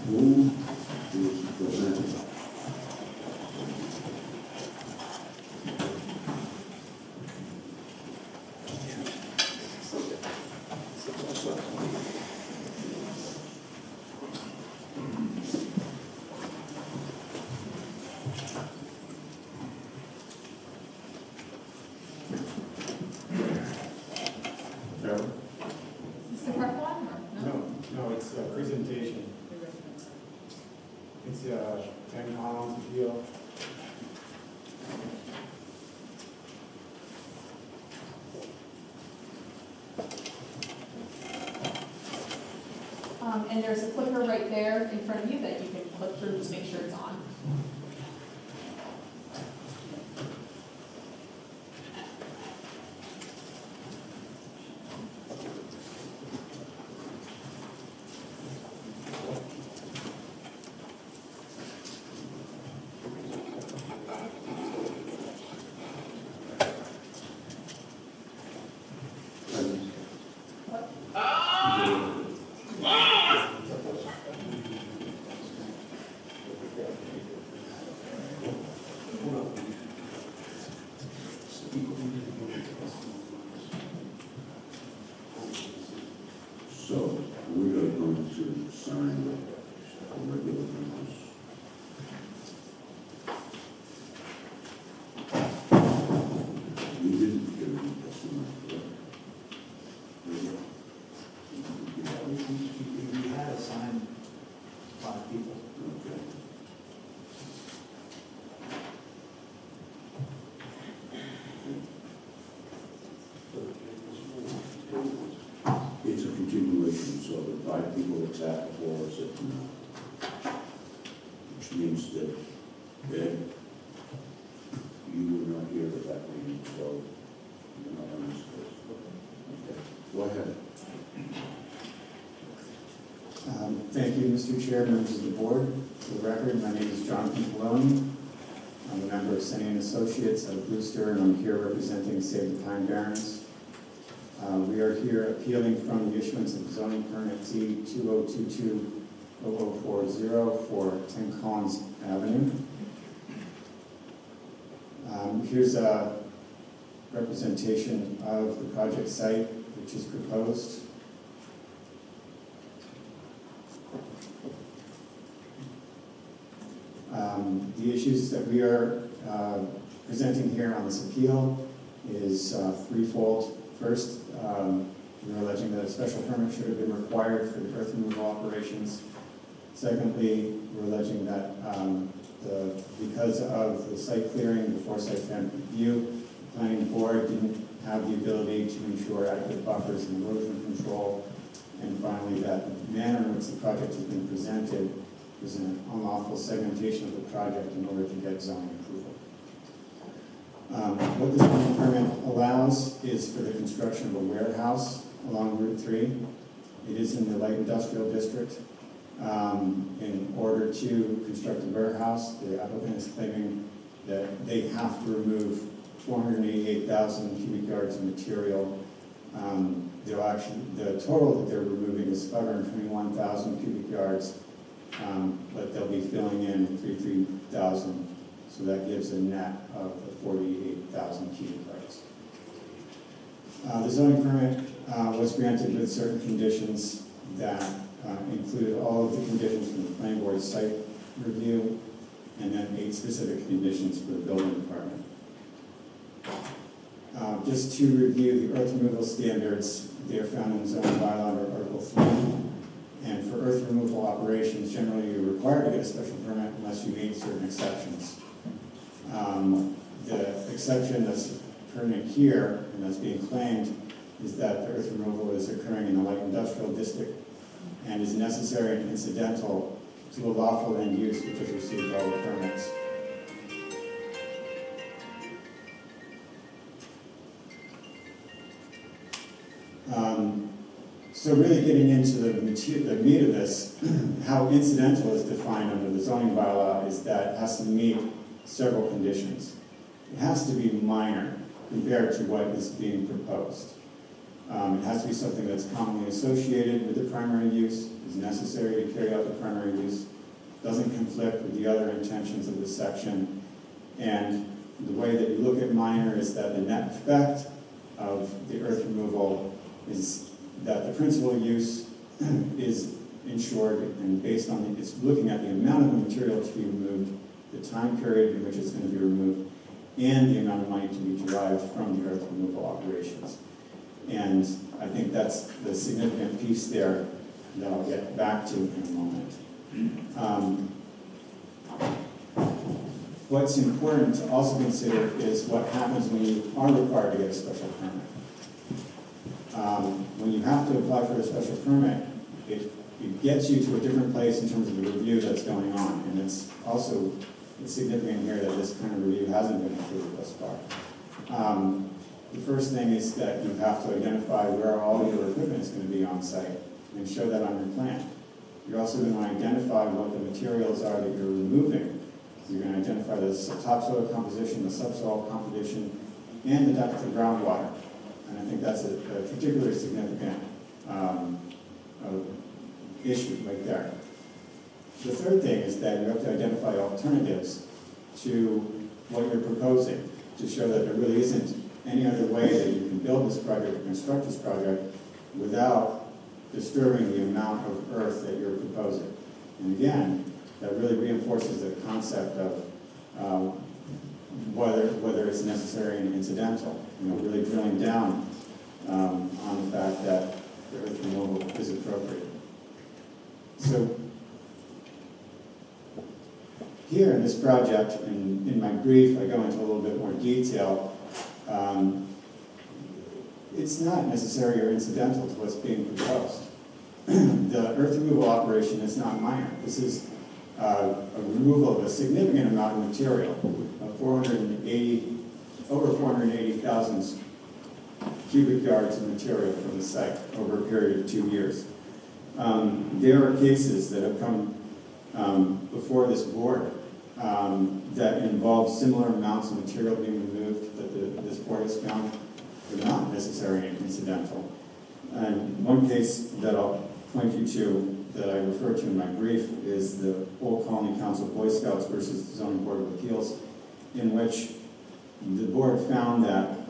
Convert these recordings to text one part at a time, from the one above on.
Who is presenting? No, Is this the correct one or no? no, it's a presentation. It's 10 columns appeal. And there's a clicker right there in front of you that you can click through, just make sure it's on. So we are going to sign the regular minutes. You didn't get any testimony, correct? We had assigned 5 people. Okay. It's a continuation, so the 5 people that's at before us at now. Which means that, Ed, you were not here at that meeting, so you're not on this list. Okay, go ahead. Thank you, Mr. Chair, members of the board. For the record, my name is Jonathan Poloni. I'm a member of Senni and Associates of Brewster, and I'm here representing Save the Pine Barrens. We are here appealing from the issuance of zoning permit Z 2022-0040 for 10 Collins Avenue. Here's a representation of the project site, which is proposed. The issues that we are presenting here on this appeal is threefold. First, we're alleging that a special permit should have been required for the earth removal operations. Secondly, we're alleging that because of the site clearing before site plan review, the planning board didn't have the ability to ensure adequate buffers and erosion control. And finally, that the manner in which the project has been presented is an unlawful segmentation of the project in order to get zoning approval. What this zoning permit allows is for the construction of a warehouse along Route 3. It is in the light industrial district. In order to construct a warehouse, the applicant is claiming that they have to remove 488,000 cubic yards of material. The total that they're removing is 521,000 cubic yards, but they'll be filling in 33,000, so that gives a net of 48,000 cubic yards. The zoning permit was granted with certain conditions that include all of the conditions from the planning board site review, and then 8 specific conditions for the building department. Just to review the earth removal standards, they are found in the zoning bylaw under Article 3. And for earth removal operations, generally you're required to get a special permit unless you meet certain exceptions. The exception that's pertinent here and that's being claimed is that the earth removal is occurring in the light industrial district and is necessary and incidental to a lawful end use which has received all the permits. So really getting into the meat of this, how incidental is defined under the zoning bylaw is that it has to meet several conditions. It has to be minor compared to what is being proposed. It has to be something that's commonly associated with the primary use, is necessary to carry out the primary use, doesn't conflict with the other intentions of this section. And the way that you look at minor is that the net effect of the earth removal is that the principal use is ensured, and based on, it's looking at the amount of material to be removed, the time period in which it's going to be removed, and the amount of money to be derived from the earth removal operations. And I think that's the significant piece there that I'll get back to in a moment. What's important to also consider is what happens when you are required to get a special permit. When you have to apply for a special permit, it gets you to a different place in terms of the review that's going on. And it's also significant here that this kind of review hasn't been included thus far. The first thing is that you have to identify where all your equipment is going to be on site and show that on your plan. You're also going to identify what the materials are that you're removing. You're going to identify the topsoil composition, the subsoil composition, and the depth of groundwater. And I think that's a particularly significant issue right there. The third thing is that you have to identify alternatives to what you're proposing to show that there really isn't any other way that you can build this project or construct this project without disturbing the amount of earth that you're proposing. And again, that really reinforces the concept of whether it's necessary and incidental. You know, really drilling down on the fact that the earth removal is appropriate. So here in this project, in my brief, I go into a little bit more detail. It's not necessary or incidental to what's being proposed. The earth removal operation is not minor. This is a removal of a significant amount of material, of over 480,000 cubic yards of material from the site over a period of 2 years. There are cases that have come before this board that involve similar amounts of material being removed that this board has found are not necessary and incidental. And one case that I'll point you to that I refer to in my brief is the Old Colony Council Boy Scouts versus the Zoning Board of Appeals, in which the board found that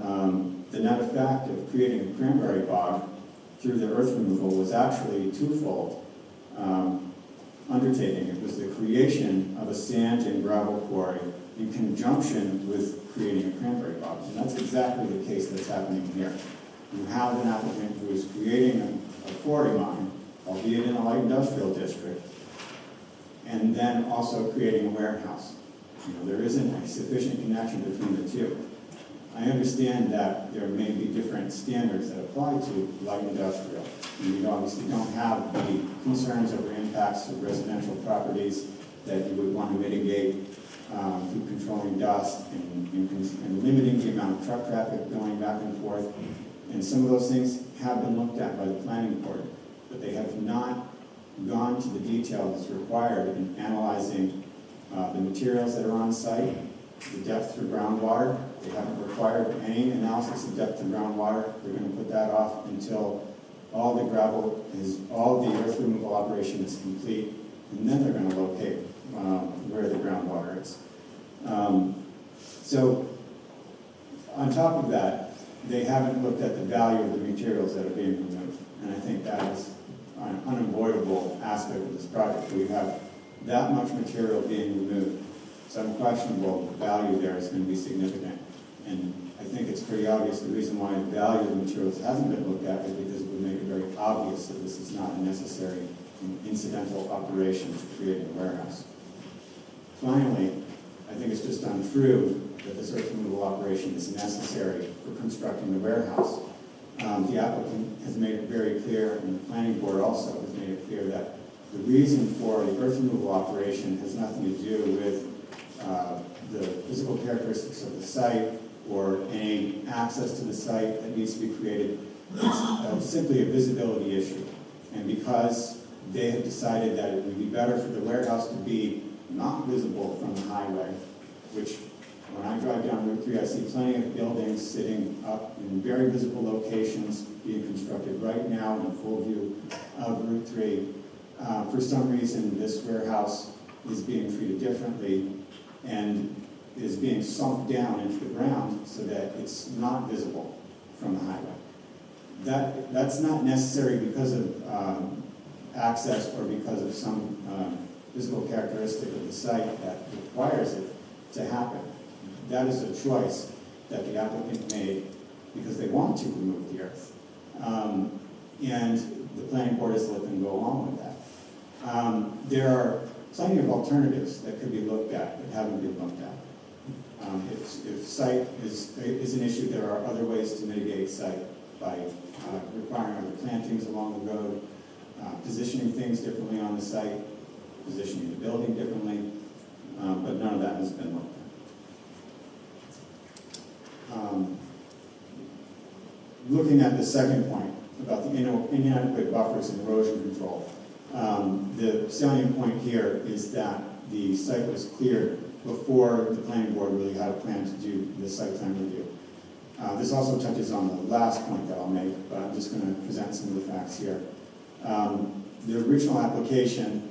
the net effect of creating a cranberry bog through the earth removal was actually twofold undertaking. It was the creation of a sand and gravel quarry in conjunction with creating a cranberry bog. And that's exactly the case that's happening here. You have an applicant who is creating a quarry mine, albeit in a light industrial district, and then also creating a warehouse. You know, there isn't a sufficient connection between the two. I understand that there may be different standards that apply to light industrial. You obviously don't have the concerns over impacts of residential properties that you would want to mitigate through controlling dust and limiting the amount of truck traffic going back and forth. And some of those things have been looked at by the planning board, but they have not gone to the detail that's required in analyzing the materials that are on site, the depth through groundwater. They haven't required any analysis of depth to groundwater. They're going to put that off until all the earth removal operation is complete, and then they're going to locate where the groundwater is. So on top of that, they haven't looked at the value of the materials that are being removed. And I think that is an unavoidable aspect of this project. We have that much material being removed. It's unquestionable the value there is going to be significant. And I think it's pretty obvious the reason why the value of the materials hasn't been looked at is because it would make it very obvious that this is not a necessary and incidental operation to create a warehouse. Finally, I think it's just untrue that this earth removal operation is necessary for constructing the warehouse. The applicant has made it very clear, and the planning board also has made it clear that the reason for the earth removal operation has nothing to do with the physical characteristics of the site or any access to the site that needs to be created. It's simply a visibility issue. And because they have decided that it would be better for the warehouse to be not visible from the highway, which when I drive down Route 3, I see plenty of buildings sitting up in very visible locations being constructed right now in full view of Route 3. For some reason, this warehouse is being treated differently and is being sunk down into the ground so that it's not visible from the highway. That's not necessary because of access or because of some physical characteristic of the site that requires it to happen. That is a choice that the applicant made because they want to remove the earth. And the planning board has let them go along with that. There are plenty of alternatives that could be looked at that haven't been looked at. If site is an issue, there are other ways to mitigate site by requiring other plantings along the road, positioning things differently on the site, positioning the building differently, but none of that has been looked at. Looking at the second point about the inadequate buffers and erosion control, the salient point here is that the site was cleared before the planning board really had a plan to do the site plan review. This also touches on the last point that I'll make, but I'm just going to present some of the facts here. The original application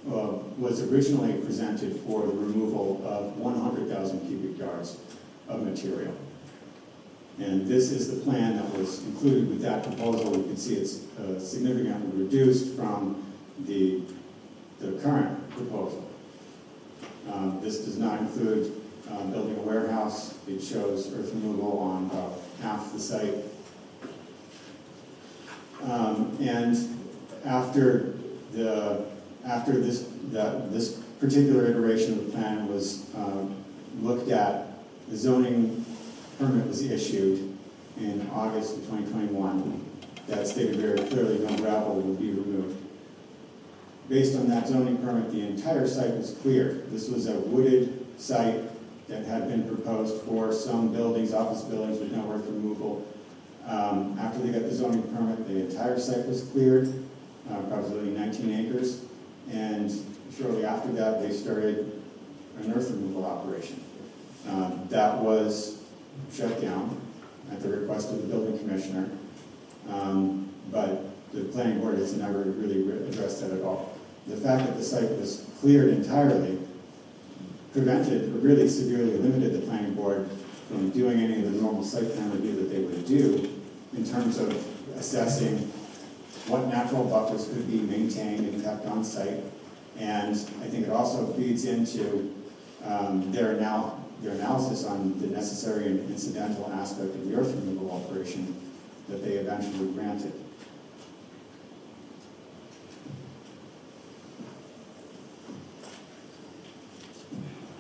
was originally presented for the removal of 100,000 cubic yards of material. And this is the plan that was included with that proposal. You can see it's significantly reduced from the current proposal. This does not include building a warehouse. It shows earth removal on about half the site. And after this particular iteration of the plan was looked at, the zoning permit was issued in August of 2021 that stated very clearly no gravel would be removed. Based on that zoning permit, the entire site was cleared. This was a wooded site that had been proposed for some buildings, office buildings with no earth removal. After they got the zoning permit, the entire site was cleared, approximately 19 acres, and shortly after that, they started an earth removal operation. That was shut down at the request of the building commissioner, but the planning board has never really addressed that at all. The fact that the site was cleared entirely prevented, or really severely limited the planning board from doing any of the normal site plan review that they would do in terms of assessing what natural buffers could be maintained and kept on site. And I think it also feeds into their analysis on the necessary and incidental aspect of the earth removal operation that they eventually granted.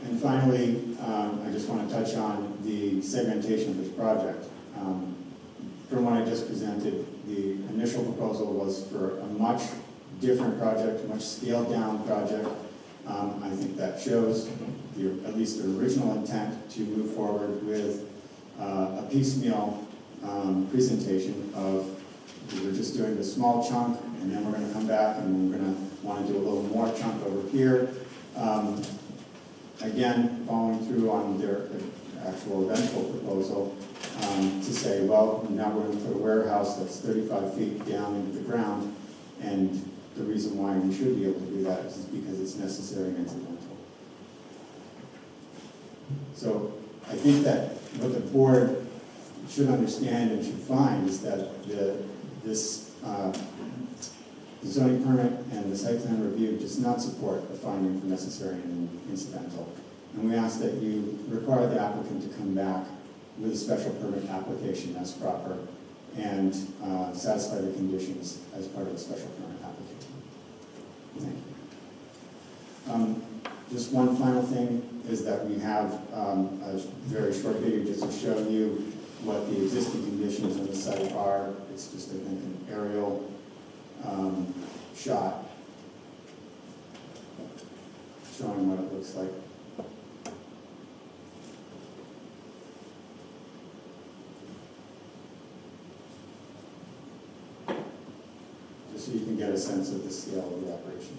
And finally, I just want to touch on the segmentation of this project. From what I just presented, the initial proposal was for a much different project, a much scaled down project. I think that shows at least the original intent to move forward with a piecemeal presentation of we're just doing this small chunk and then we're going to come back and we're going to want to do a little more chunk over here. Again, following through on their actual eventual proposal to say, well, now we're going to put a warehouse that's 35 feet down into the ground, and the reason why we should be able to do that is because it's necessary and incidental. So I think that what the board should understand and should find is that this zoning permit and the site plan review does not support a finding for necessary and incidental. And we ask that you require the applicant to come back with a special permit application as proper and satisfy the conditions as part of the special permit application. Thank you. Just one final thing is that we have a very short video just to show you what the existing conditions on the site are. It's just, I think, an aerial shot showing what it looks like. Just so you can get a sense of the scale of the operation.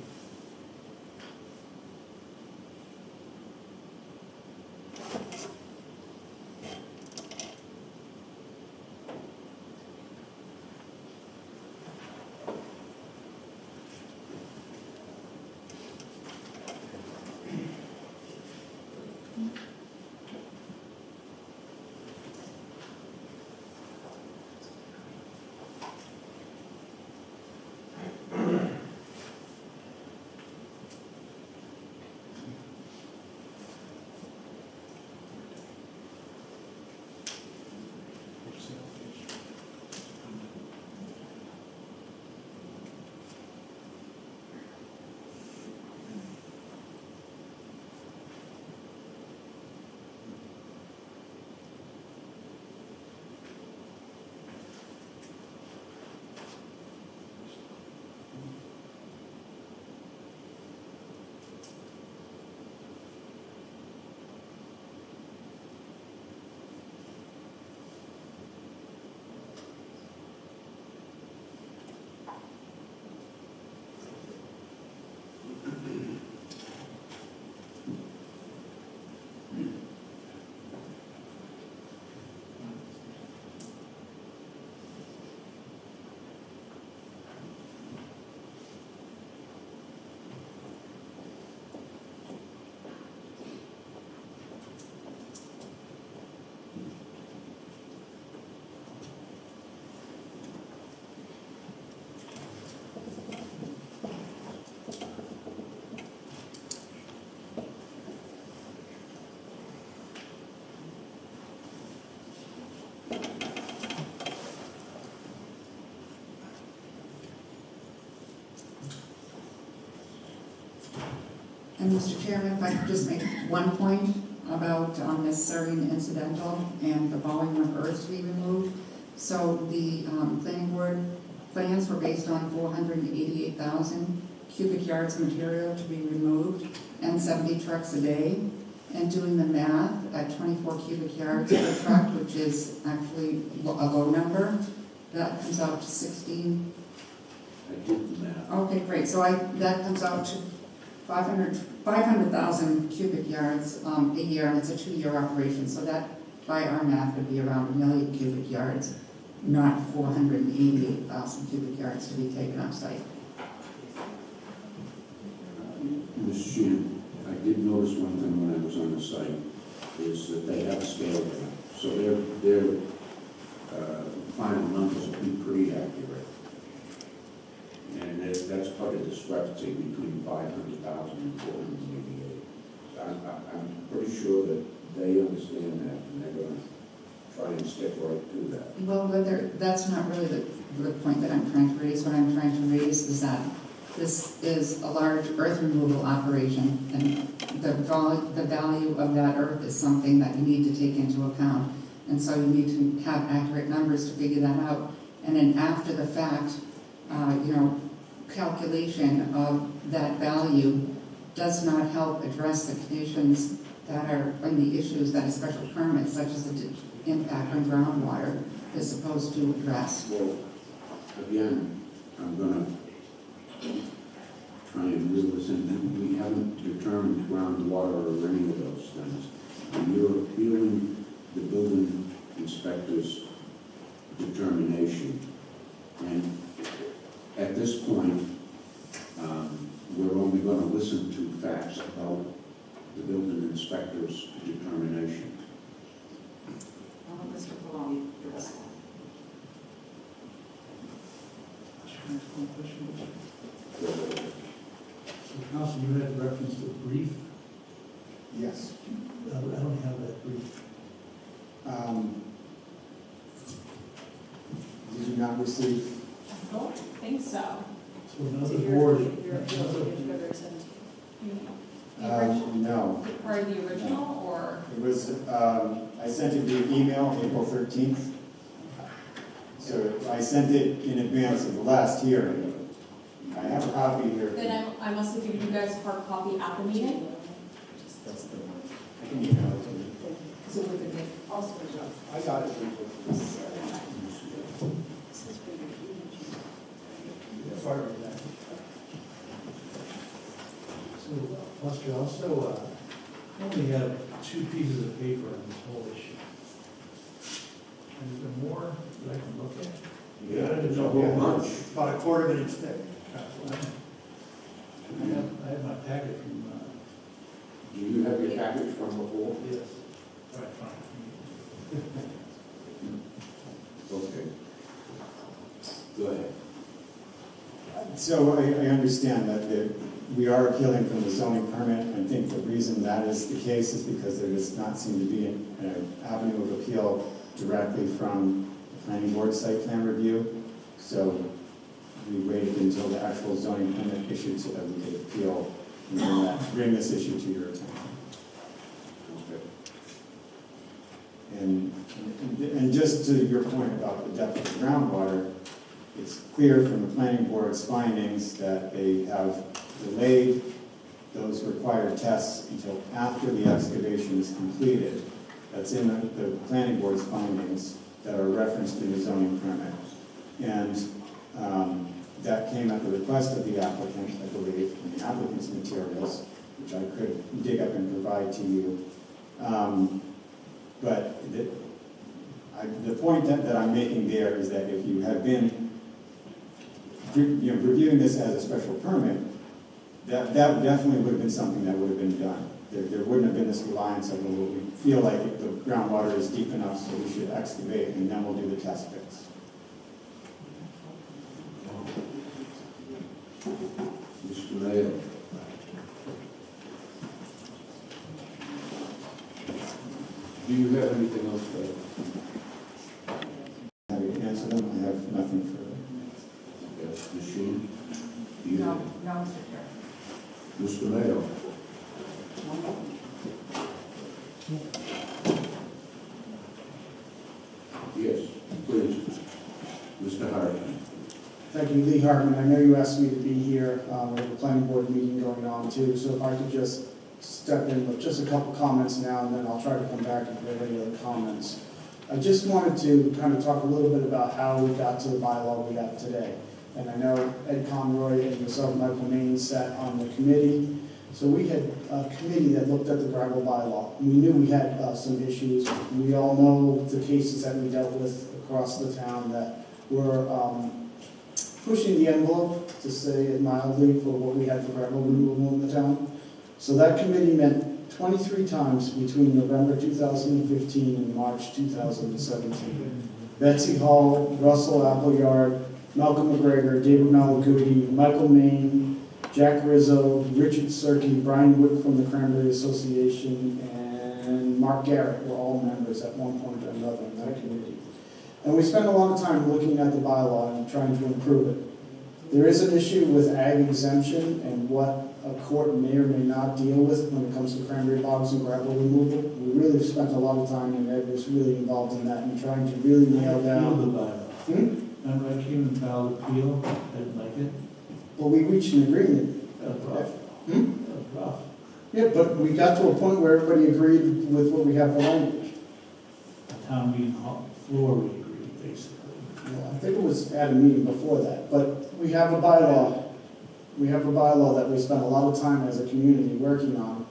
And Mr. Chairman, if I could just make one point about necessary and incidental and the volume of earth to be removed. So the planning board plans were based on 488,000 cubic yards of material to be removed and 70 trucks a day. And doing the math at 24 cubic yards per truck, which is actually a low number, that comes out to 16. I did the math. Okay, great. So that comes out to 500,000 cubic yards a year, and it's a 2-year operation. So that, by our math, would be around 1 million cubic yards, not 488,000 cubic yards to be taken off site. Mr. Sheehan, I did notice one thing when I was on the site, is that they have a scale there. So their final numbers will be pretty accurate. And that's quite a discrepancy between 500,000 and 488. I'm pretty sure that they understand that, and they're going to try and stick right to that. Well, that's not really the point that I'm trying to raise. What I'm trying to raise is that this is a large earth removal operation, and the value of that earth is something that you need to take into account. And so you need to have accurate numbers to figure that out. And then after the fact, calculation of that value does not help address the conditions that are, and the issues that a special permit, such as the impact on groundwater, is supposed to address. Well, again, I'm going to try and reel this in. We haven't determined groundwater or any of those things. And you're appealing the building inspector's determination. And at this point, we're only going to listen to facts about the building inspector's determination. Mr. Palone, yes. So, Council, you had reference to brief. Yes. I don't have that brief. Did you not receive? I don't think so. So another board. The original, No. or the original, or? It was, I sent it via email April 13th. So I sent it in advance of the last hearing. I have a copy here. Then I must have given you guys a hard copy at the meeting. That's the one. I can email it to you. So we could make also. I got it. Sorry about that. So, Lester, also, I only have 2 pieces of paper on this whole issue. Is there more that I can look at? Yeah, there's a whole bunch. About a quarter of an inch thick. I have my packet from, Do you have your package from before? yes. All right, fine. Okay. Go ahead. So I understand that we are appealing from the zoning permit. I think the reason that is the case is because there does not seem to be an avenue of appeal directly from the planning board site plan review. So we waited until the actual zoning permit issued so that we could appeal and bring this issue to your attention. Okay. And just to your point about the depth of the groundwater, it's clear from the planning board's findings that they have delayed those required tests until after the excavation is completed. That's in the planning board's findings that are referenced in the zoning permit. And that came at the request of the applicant, I believe, in the applicant's materials, which I could dig up and provide to you. But the point that I'm making there is that if you had been reviewing this as a special permit, that definitely would have been something that would have been done. There wouldn't have been this reliance on, well, we feel like the groundwater is deep enough, so we should excavate, and then we'll do the test pits. Mr. Mayor. Do you have anything else to add? Happy to answer them. I have nothing further. Yes, Ms. Sheen? Do you- No, Mr. Chair. Mr. Mayor? Yes, please. Mr. Hartman. Thank you, Lee Hartman. I know you asked me to be here. We have a planning board meeting going on too, so if I could just step in with just a couple comments now, and then I'll try to come back if you have any other comments. I just wanted to kind of talk a little bit about how we got to the bylaw we have today. And I know Ed Conroy and yourself, Michael Maine, sat on the committee. So we had a committee that looked at the gravel bylaw. We knew we had some issues. We all know the cases that we dealt with across the town that were pushing the envelope, to say it mildly, for what we had for gravel removal in the town. So that committee met 23 times between November 2015 and March 2017. Betsy Hall, Russell Appleyard, Malcolm McGregor, David Malaguti, Michael Maine, Jack Rizzo, Richard Serkey, Brian Wick from the Cranberry Association, and Mark Garrett were all members at one point or another in that committee. And we spent a lot of time looking at the bylaw and trying to improve it. There is an issue with ag exemption and what a court may or may not deal with when it comes to cranberry bogs and gravel removal. We really spent a lot of time, and Ed was really involved in that, and trying to really nail Appeal down. the bylaw. Remember I came and filed appeal, I didn't like it, Well, we reached an agreement. that was rough. Hmm? That was rough. Yeah, but we got to a point where everybody agreed with what we have for language. The town meeting floor we agreed, basically. Well, I think it was at a meeting before that, but we have a bylaw. We have a bylaw that we spent a lot of time as a community working on.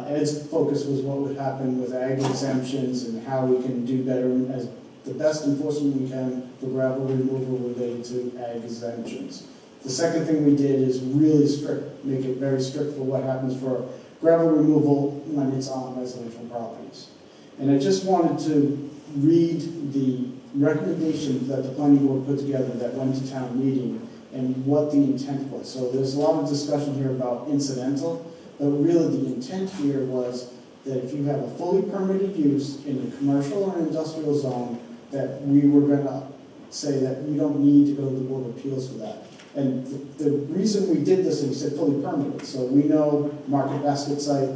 Ed's focus was what would happen with ag exemptions and how we can do better as the best enforcement we can for gravel removal related to ag exemptions. The second thing we did is really strict, make it very strict for what happens for gravel removal when it's on residential properties. And I just wanted to read the recommendation that the planning board put together that went to town meeting and what the intent was. So there's a lot of discussion here about incidental, but really the intent here was that if you have a fully permitted use in a commercial or industrial zone, that we were gonna say that you don't need to go to the Board of Appeals for that. And the reason we did this is we said fully permitted. So we know Market Basket site,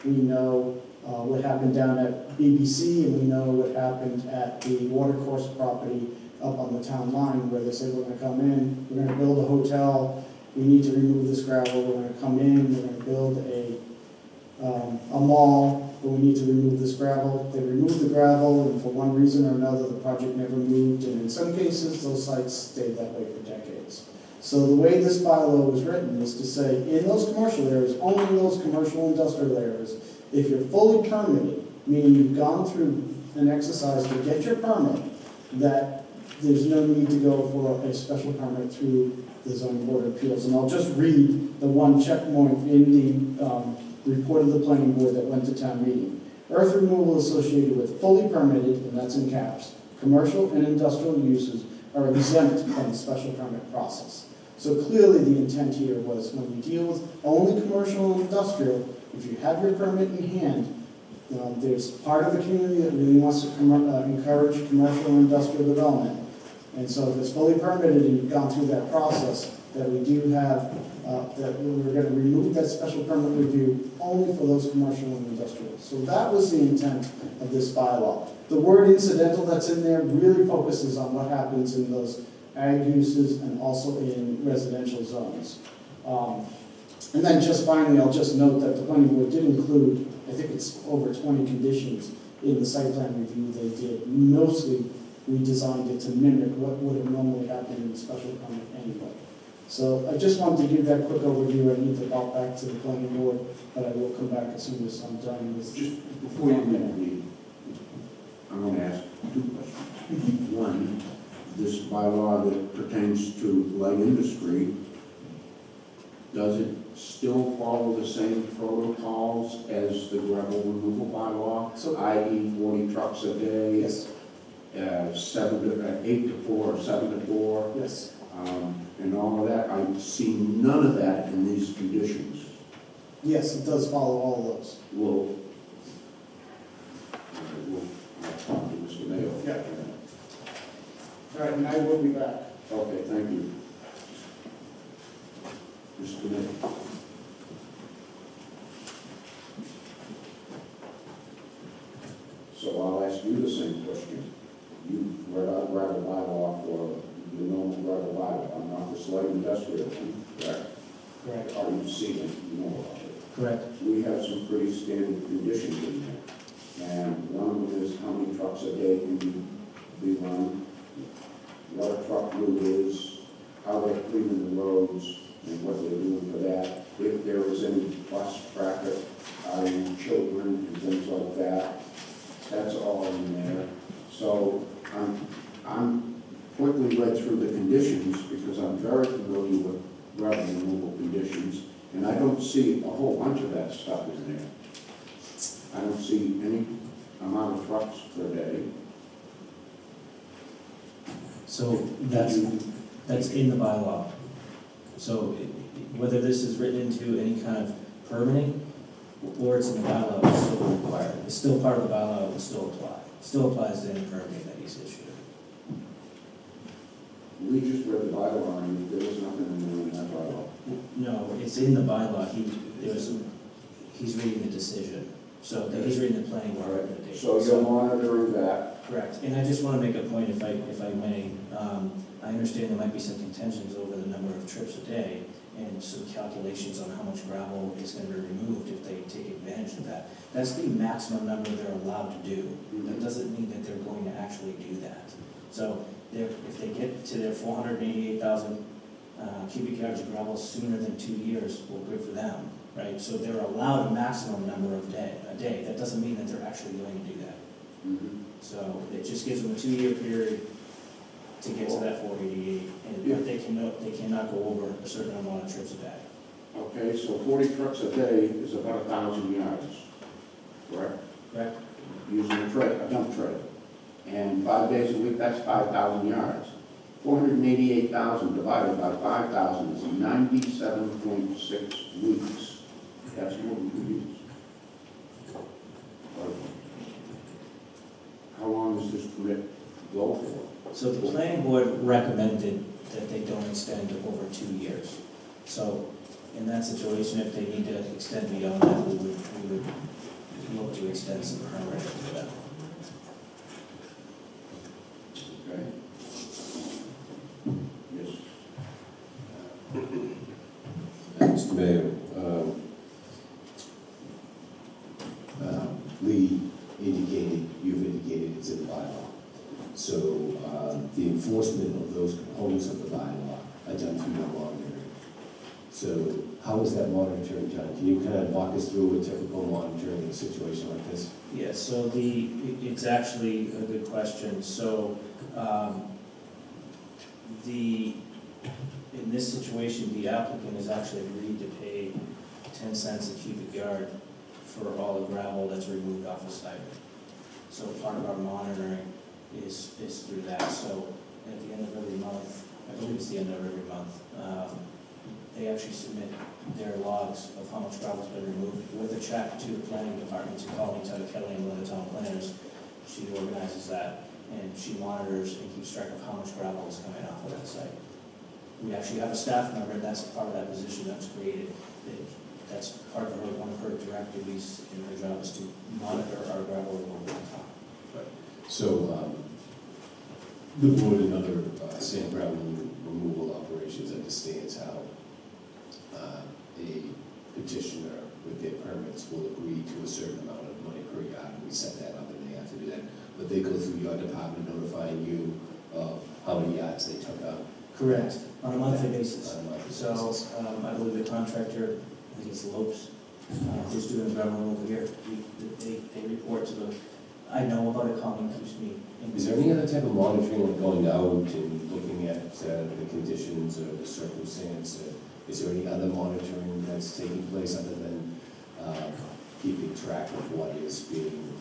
we know what happened down at BBC, and we know what happened at the watercourse property up on the town line, where they said, we're gonna come in, we're gonna build a hotel, we need to remove this gravel, we're gonna come in, we're gonna build a mall, but we need to remove this gravel. They removed the gravel, and for one reason or another, the project never moved, and in some cases, those sites stayed that way for decades. So the way this bylaw was written is to say, in those commercial areas, only those commercial industrial areas, if you're fully permitted, meaning you've gone through an exercise to get your permit, that there's no need to go for a special permit through the zoning board of appeals. And I'll just read the one checkpoint in the report of the planning board that went to town meeting. Earth removal associated with fully permitted, and that's in caps, commercial and industrial uses are exempt from the special permit process. So clearly the intent here was when you deal with only commercial and industrial, if you have your permit in hand, there's part of the community that really wants to encourage commercial and industrial development. And so if it's fully permitted and you've gone through that process, that we do have, that we're going to remove that special permit review only for those commercial and industrial. So that was the intent of this bylaw. The word incidental that's in there really focuses on what happens in those ag uses and also in residential zones. And then just finally, I'll just note that the planning board did include, I think it's over 20 conditions in the site plan review they did. Mostly, we designed it to mimic what would have normally happened in the special permit anyway. So I just wanted to give that quick overview. I need to hop back to the planning board, but I will come back as soon as I'm done with. Just before you leave, I'm going to ask two questions. One, this bylaw that pertains to light industry, does it still follow the same protocols as the gravel removal bylaw? So- i.e. 40 trucks a day? Yes, 8 to 4 or 7 to 4? yes. And all of that, I see none of that in these conditions. Yes, it does follow all of those. Well, I'll talk to Mr. Mayo. Yeah. All right, and I will be back. Okay, thank you. Mr. Mayo. So I'll ask you the same question. You read our gravel bylaw for the normal gravel bylaw, I'm not this light industrial one, correct? Correct. Or you've seen it, you know about it. Correct. We have some pretty standard conditions in there. And one of them is how many trucks a day can be run, what a truck route is, how they're cleaning the roads, and what they're doing for that. If there is any bus traffic, children and things like that, that's all in there. So I'm quickly read through the conditions because I'm very familiar with gravel removal conditions, and I don't see a whole bunch of that stuff in there. I don't see any amount of trucks per day. So that's in the bylaw. So whether this is written into any kind of permitting or it's in the bylaw, it's still required. It's still part of the bylaw, it will still apply. Still applies to any permitting that he's issued. We just read the bylaw and there was nothing in that bylaw. No, it's in the bylaw. He's reading the decision. So he's reading the planning board recommendation. So you're monitoring that. Correct. And I just want to make a point, if I may. I understand there might be some contentions over the number of trips a day and some calculations on how much gravel is going to be removed if they take advantage of that. That's the maximum number they're allowed to do. That doesn't mean that they're going to actually do that. So if they get to their 488,000 cubic yards of gravel sooner than 2 years, well, good for them, right? So they're allowed a maximum number of a day. That doesn't mean that they're actually going to do that. So it just gives them a 2-year period to get to that 488, but they cannot go over a certain amount of trips a day. Okay, so 40 trucks a day is about 1,000 yards, correct? Correct? Using a dump trailer. And 5 days a week, that's 5,000 yards. 488,000 divided by 5,000 is 97.6 weeks. That's more than 2 years. How long does this permit go for? So the planning board recommended that they don't extend over 2 years. So in that situation, if they need to extend beyond that, we would look to extend some permit for that. Okay? Yes. Mr. Mayor, Lee indicated, you've indicated it's in the bylaw. So the enforcement of those components of the bylaw are done through your monitoring. So how is that monitoring done? Can you kind of walk us through a typical monitoring in a situation like this? Yes, so it's actually a good question. So in this situation, the applicant has actually agreed to pay 10 cents a cubic yard for all the gravel that's removed off the site. So part of our monitoring is through that. So at the end of every month, I believe it's the end of every month, they actually submit their logs of how much gravel's been removed with a check to the planning department, to Colleen Kelly and one of the town planners. She organizes that, and she monitors and keeps track of how much gravel is coming off of that site. We actually have a staff member, and that's part of that position that was created. That's part of one of her direct duties in her job, is to monitor our gravel removal. So the board and other sand gravel removal operations understands how a petitioner with their permits will agree to a certain amount of money per yard, and we set that up and they have to do that. But they go through your department notifying you of how many yards they took out. Correct, on a monthly basis. On a monthly So basis. I believe the contractor, I think it's Lopes, who's doing the gravel removal here, they report to the, I know about it, Colleen keeps me. Is there any other type of monitoring, like going out and looking at the conditions or the circumstance? Is there any other monitoring that's taking place other than keeping track of what is being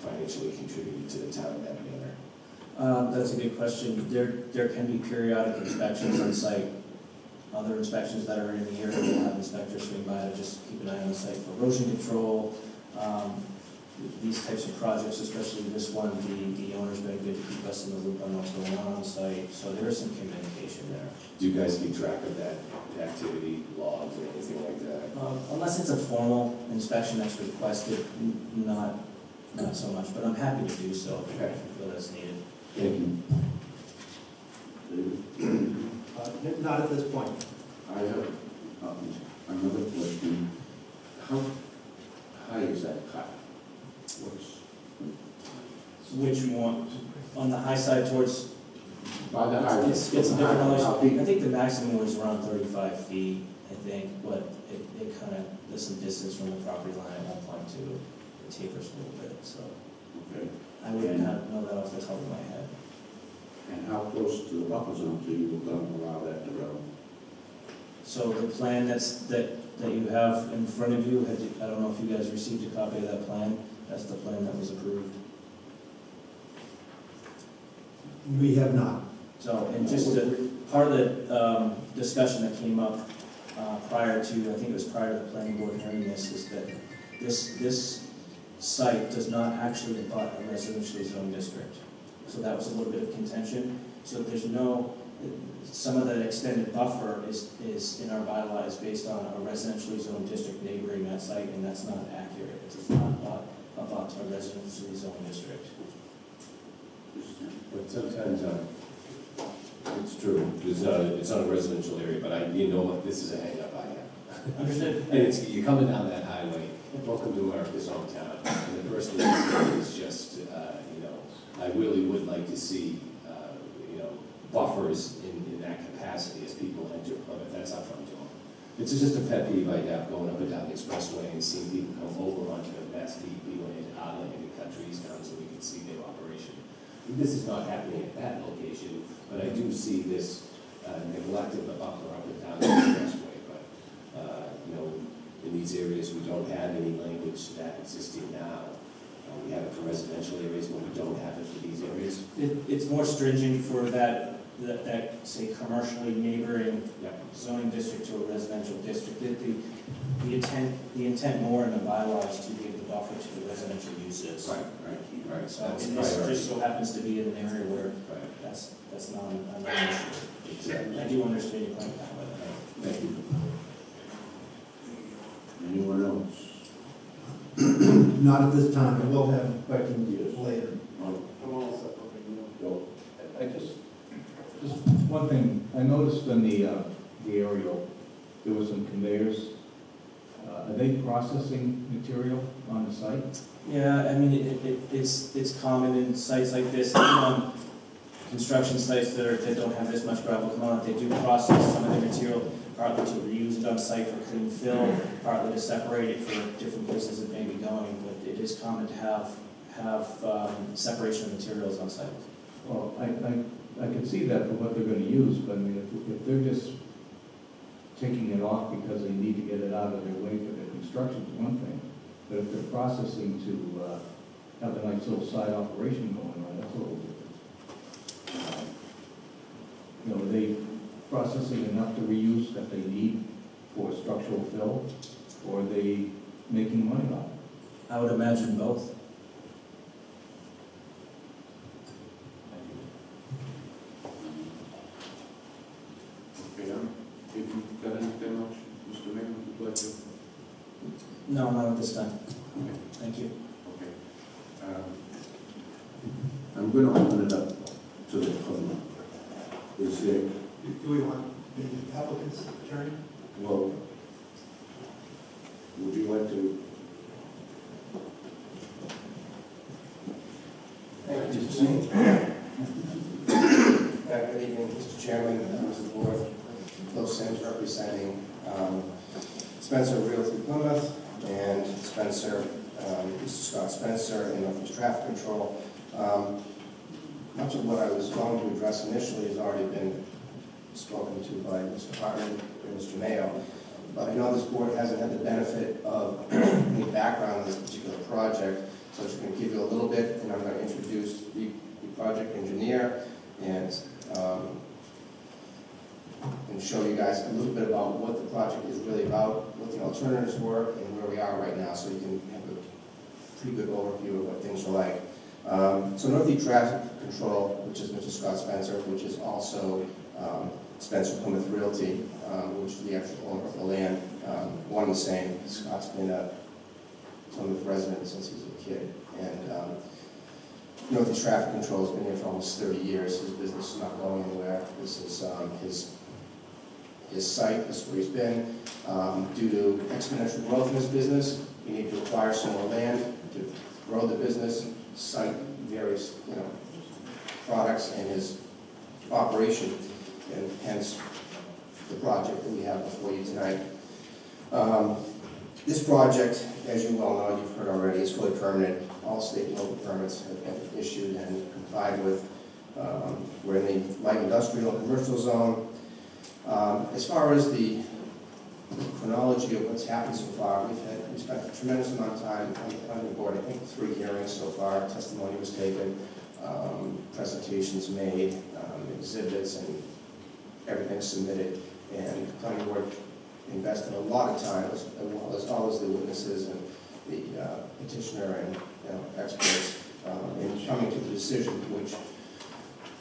financially contributed to the town in that manner? That's a good question. There can be periodic inspections on site. Other inspections that are in the area, we'll have inspectors swing by to just keep an eye on the site for erosion control. These types of projects, especially this one, the owner's been good to keep us in the loop on what's going on site. So there is some communication there. Do you guys keep track of that activity, logs, or anything like that? Unless it's a formal inspection that's requested, not not so much, but I'm happy to do so if Okay. you feel that's needed. Thank you. David? Not at this point. I have another question. How high is that cut? What's, Which one, on the high side towards, by the height? it's a different How elevation. deep? I think the maximum was around 35 feet, I think, but it kind of, there's some distance from the property line at one point too. It tapers a little bit, so Okay. I wouldn't know that off the top of my head. And how close to the buffer zone do you going to allow that to go? So the plan that you have in front of you, I don't know if you guys received a copy of that plan, that's the plan that was approved. We have not. So, and just part of the discussion that came up prior to, I think it was prior to the planning board hearing this, is that this site does not actually abut a residentially zoned district. So that was a little bit of contention. So there's no, some of that extended buffer is in our bylaws based on a residentially zoned district neighboring that site, and that's not accurate. It does not abut a residentially zoned district. But sometimes, it's true, it's not a residential area, but you know what, this is a hang-up I have. Understood? And you're coming down that highway, welcome to America's hometown, and the first thing is just, I really would like to see, buffers in that capacity as people enter Plymouth, that's how I'm doing. It's just a pet peeve I have going up and down the expressway and seeing people come over onto the Mass DEP when it's idling and cut trees down so we can see their operation. This is not happening at that location, but I do see this neglect of the buffer up and down the expressway. But, in these areas, we don't have any language that existing now. We have it for residential areas, but we don't have it for these areas. It's more stringent for that say, commercially neighboring Yeah. zoning district to a residential district. The intent more in the bylaws to give the buffer to the residential uses. Right. So, That's and this priority. just so happens to be in an area where Right. that's not an issue. Exactly. I do understand your point that way. Thank you. Anyone else? Not at this time. I will have questions later. Go. I just one thing, I noticed in the aerial, there were some conveyors. Are they processing material on the site? Yeah, I mean, it's common in sites like this, even on construction sites that don't have this much gravel come on, they do process some of the material, partly to reuse it on site for clean fill, partly to separate it for different places it may be going, but it is common to have separation of materials on site. Well, I can see that for what they're gonna use, but I mean, if they're just taking it off because they need to get it out of their way for their construction, is one thing. But if they're processing to have a nice little side operation going on, that's a little different. Are they processing enough to reuse that they need for structural fill, or are they making money off it? I would imagine both. Okay, if you've got anything else, Mr. Mayor, would you like to? No, not at this time. Okay. Thank you. Okay. I'm going to open it up to the public. Is there, Do we want the applicant's attorney? well, would you like to? Thank you, Mr. Good evening, Mr. Chairman, members of the board. Bill Sims representing Spencer Realty Plymouth and Spencer, Mr. Scott Spencer in Northeast Traffic Control. Much of what I was going to address initially has already been spoken to by Mr. Hartman and Mr. Mayo. But I know this board hasn't had the benefit of any background on this particular project, so I'm just going to give you a little bit, and I'm going to introduce the project engineer and show you guys a little bit about what the project is really about, what the alternatives were, and where we are right now, so you can have a pretty good overview of what things are like. So Northeast Traffic Control, which is Mr. Scott Spencer, which is also Spencer Plymouth Realty, which is the actual owner of the land, one and the same. Scott's been a Plymouth resident since he was a kid. And, Northeast Traffic Control's been here for almost 30 years. His business is not going anywhere. This is his site, this is where he's been. Due to exponential growth in his business, you need to acquire some more land to grow the business, site various, products in his operation, and hence the project that we have before you tonight. This project, as you well know, you've heard already, is fully permitted. All state and local permits have been issued and complied with. We're in the light industrial and commercial zone. As far as the chronology of what's happened so far, we spent a tremendous amount of time on the planning board. I think 3 hearings so far. Testimony was taken, presentations made, exhibits, and everything submitted. And the planning board invested a lot of time, as well as all of the witnesses and the petitioner and experts in coming to the decision,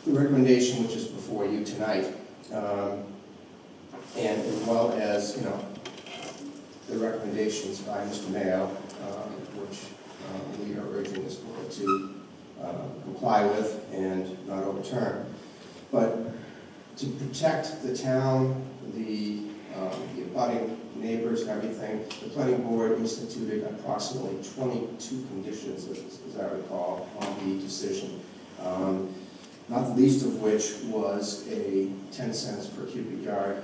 the recommendation which is before you tonight, and as well as the recommendations by Mr. Mayo, which we are urging this board to comply with and not overturn. But to protect the town, the abutting neighbors and everything, the planning board instituted approximately 22 conditions, as I recall, on the decision. Not the least of which was a 10 cents per cubic yard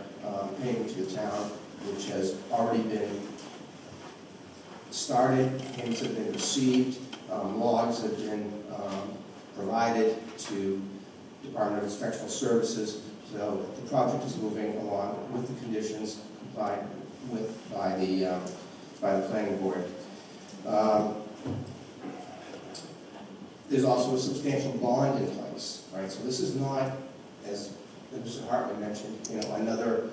payment to the town, which has already been started, payments have been received, logs have been provided to Department of Inspectional Services. So the project is moving along with the conditions complied with by the planning board. There's also a substantial bond in place, right? So this is not, as Mr. Hartman mentioned, another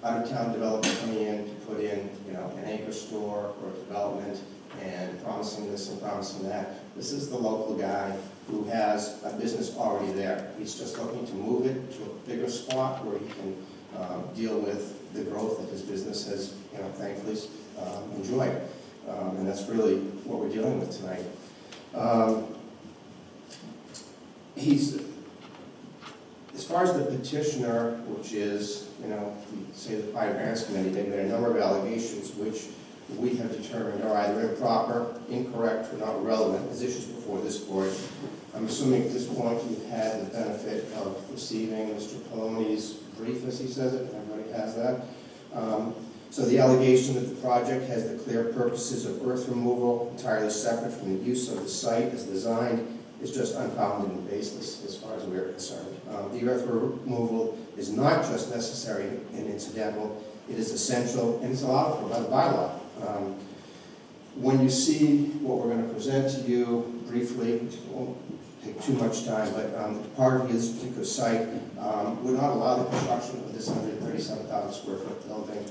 out-of-town developer coming in to put in, an anchor store or development and promising this and promising that. This is the local guy who has a business already there. He's just looking to move it to a bigger spot where he can deal with the growth that his business has, thankfully enjoyed. And that's really what we're dealing with tonight. As far as the petitioner, which is, say the Prior Variance Committee, they made a number of allegations which we have determined are either improper, incorrect, or not relevant as issues before this board. I'm assuming at this point you've had the benefit of receiving Mr. Poloni's brief, as he says it, everybody has that. So the allegation that the project has the clear purposes of earth removal, entirely separate from the use of the site as designed, is just unfounded and baseless as far as we're concerned. The earth removal is not just necessary and incidental, it is essential, and it's allowed for by the bylaw. When you see what we're going to present to you briefly, which won't take too much time, but the topography of this particular site would not allow the construction of this 137,000 square foot building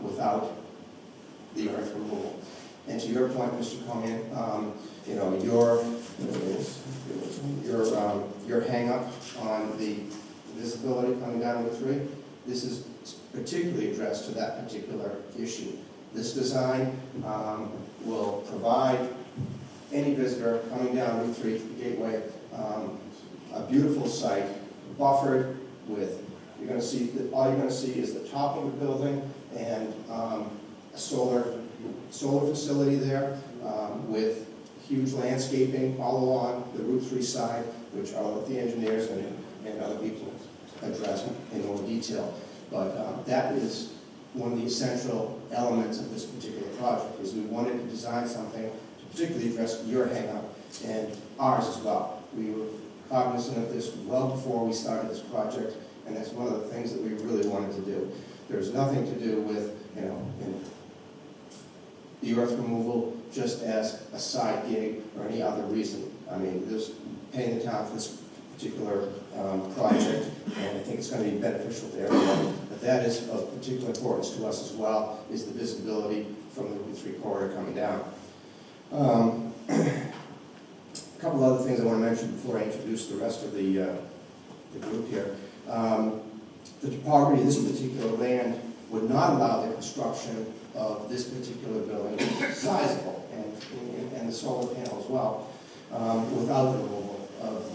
without the earth removal. And to your point, Mr. Cohen, your hang up on the visibility coming down Route 3, this is particularly addressed to that particular issue. This design will provide any visitor coming down Route 3 to the gateway a beautiful site, buffered with, all you're going to see is the top of the building and a solar facility there with huge landscaping all along the Route 3 side, which I'll let the engineers and other people address in more detail. But that is one of the essential elements of this particular project, is we wanted to design something to particularly address your hang-up and ours as well. We were cognizant of this well before we started this project, and that's one of the things that we really wanted to do. There's nothing to do with, the earth removal just as a side gig or any other reason. I mean, there's paying the town for this particular project, and I think it's going to be beneficial to everyone. But that is of particular importance to us as well, is the visibility from the Route 3 corridor coming down. A couple other things I want to mention before I introduce the rest of the group here. The topography of this particular land would not allow the construction of this particular building, which is sizable, and the solar panel as well, without the removal of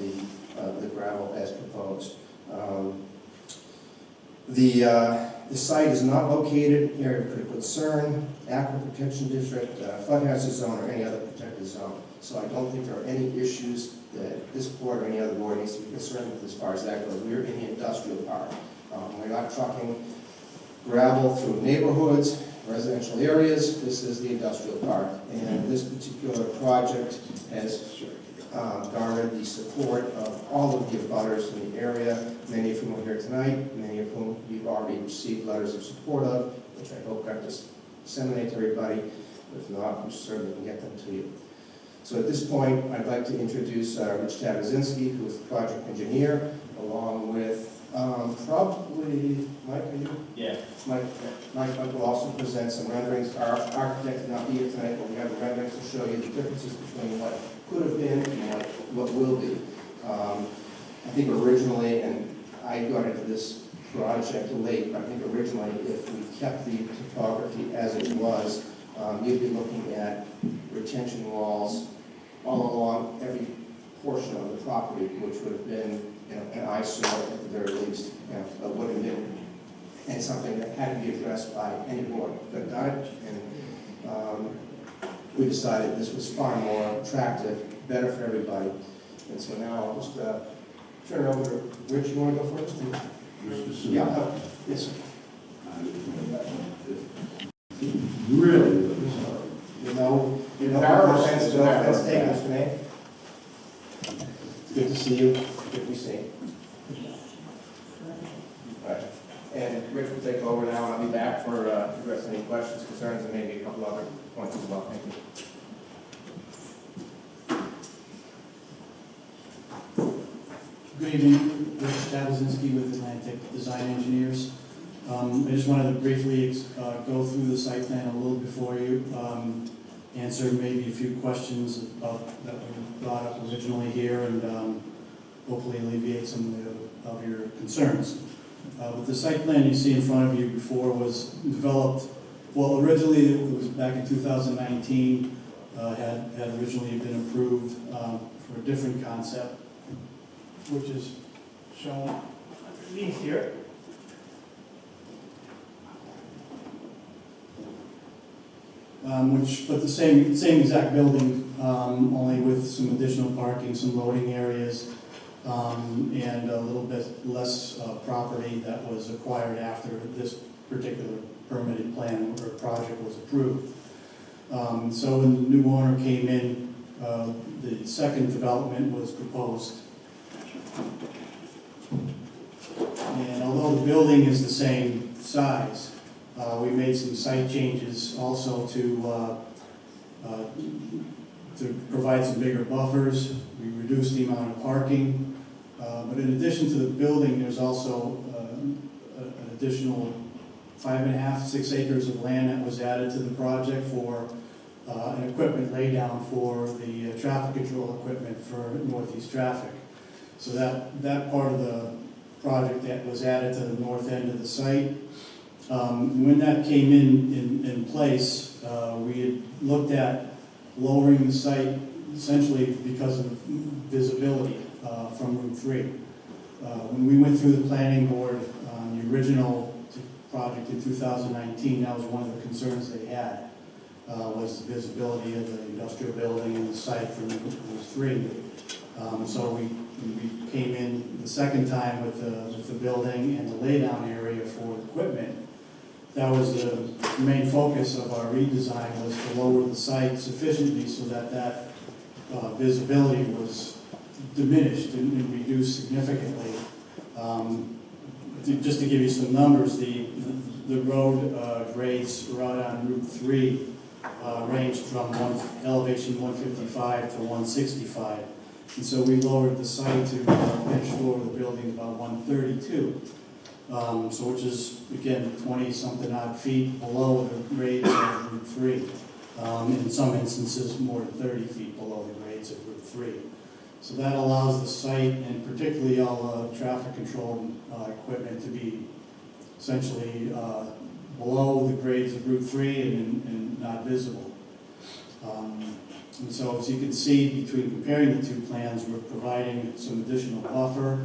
the gravel as proposed. The site is not located in area of critical concern, aquifer protection district, flood hazard zone, or any other protected zone. So I don't think there are any issues that this board or any other board needs to be concerned with as far as that goes. We're in the industrial park. We're not trucking gravel through neighborhoods, residential areas. This is the industrial park. And this particular project has garnered the support of all of the abutters in the area, many of whom are here tonight, many of whom you've already received letters of support of, which I hope got disseminate to everybody. If not, we certainly can get them to you. So at this point, I'd like to introduce Rich Tabazinski, who is the project engineer, along with probably, Mike, are you? Yeah. Mike will also present some renderings. Our architect did not be here tonight, but we have the renderings to show you the differences between what could have been and what will be. I think originally, and I got into this project late, but I think originally if we kept the topography as it was, you'd be looking at retention walls all along every portion of the property, which would have been, an eyesore at the very least, would have been, and something that had to be addressed by any board that got it. And we decided this was far more attractive, better for everybody. And so now I'll just turn it over to Rich. You want to go first? Mr. Smith. Yeah. Yes, sir. Really, really sorry. No offense taken, Mr. May. It's good to see you. Good to see you. All right. And Rich will take over now, and I'll be back for address any questions, concerns, and maybe a couple other points as well. Thank you. Good evening, Rich Tabazinski with Atlantic Design Engineers. I just wanted to briefly go through the site plan a little before you, answer maybe a few questions about that were brought up originally here, and hopefully alleviate some of your concerns. But the site plan you see in front of you before was developed, well, originally it was back in 2019, had originally been approved for a different concept, which is shown underneath here. But the same exact building, only with some additional parking, some loading areas, and a little bit less property that was acquired after this particular permitted plan or project was approved. So when the new owner came in, the second development was proposed. And although the building is the same size, we made some site changes also to provide some bigger buffers. We reduced the amount of parking. But in addition to the building, there's also an additional 5.5 to 6 acres of land that was added to the project for an equipment laydown for the traffic control equipment for northeast traffic. So that part of the project that was added to the north end of the site. When that came in place, we had looked at lowering the site essentially because of visibility from Route 3. When we went through the planning board on the original project in 2019, that was one of the concerns they had, was the visibility of the industrial building and the site from Route 3. So we came in the second time with the building and the laydown area for equipment. That was the main focus of our redesign, was to lower the site sufficiently so that visibility was diminished and reduced significantly. Just to give you some numbers, the road grades right on Route 3 ranged from elevation 155 to 165. And so we lowered the site to pitch floor of the building about 132. So which is, again, 20-something odd feet below the grades of Route 3. In some instances, more than 30 feet below the grades of Route 3. So that allows the site, and particularly all the traffic control equipment, to be essentially below the grades of Route 3 and not visible. And so as you can see, between comparing the two plans, we're providing some additional buffer.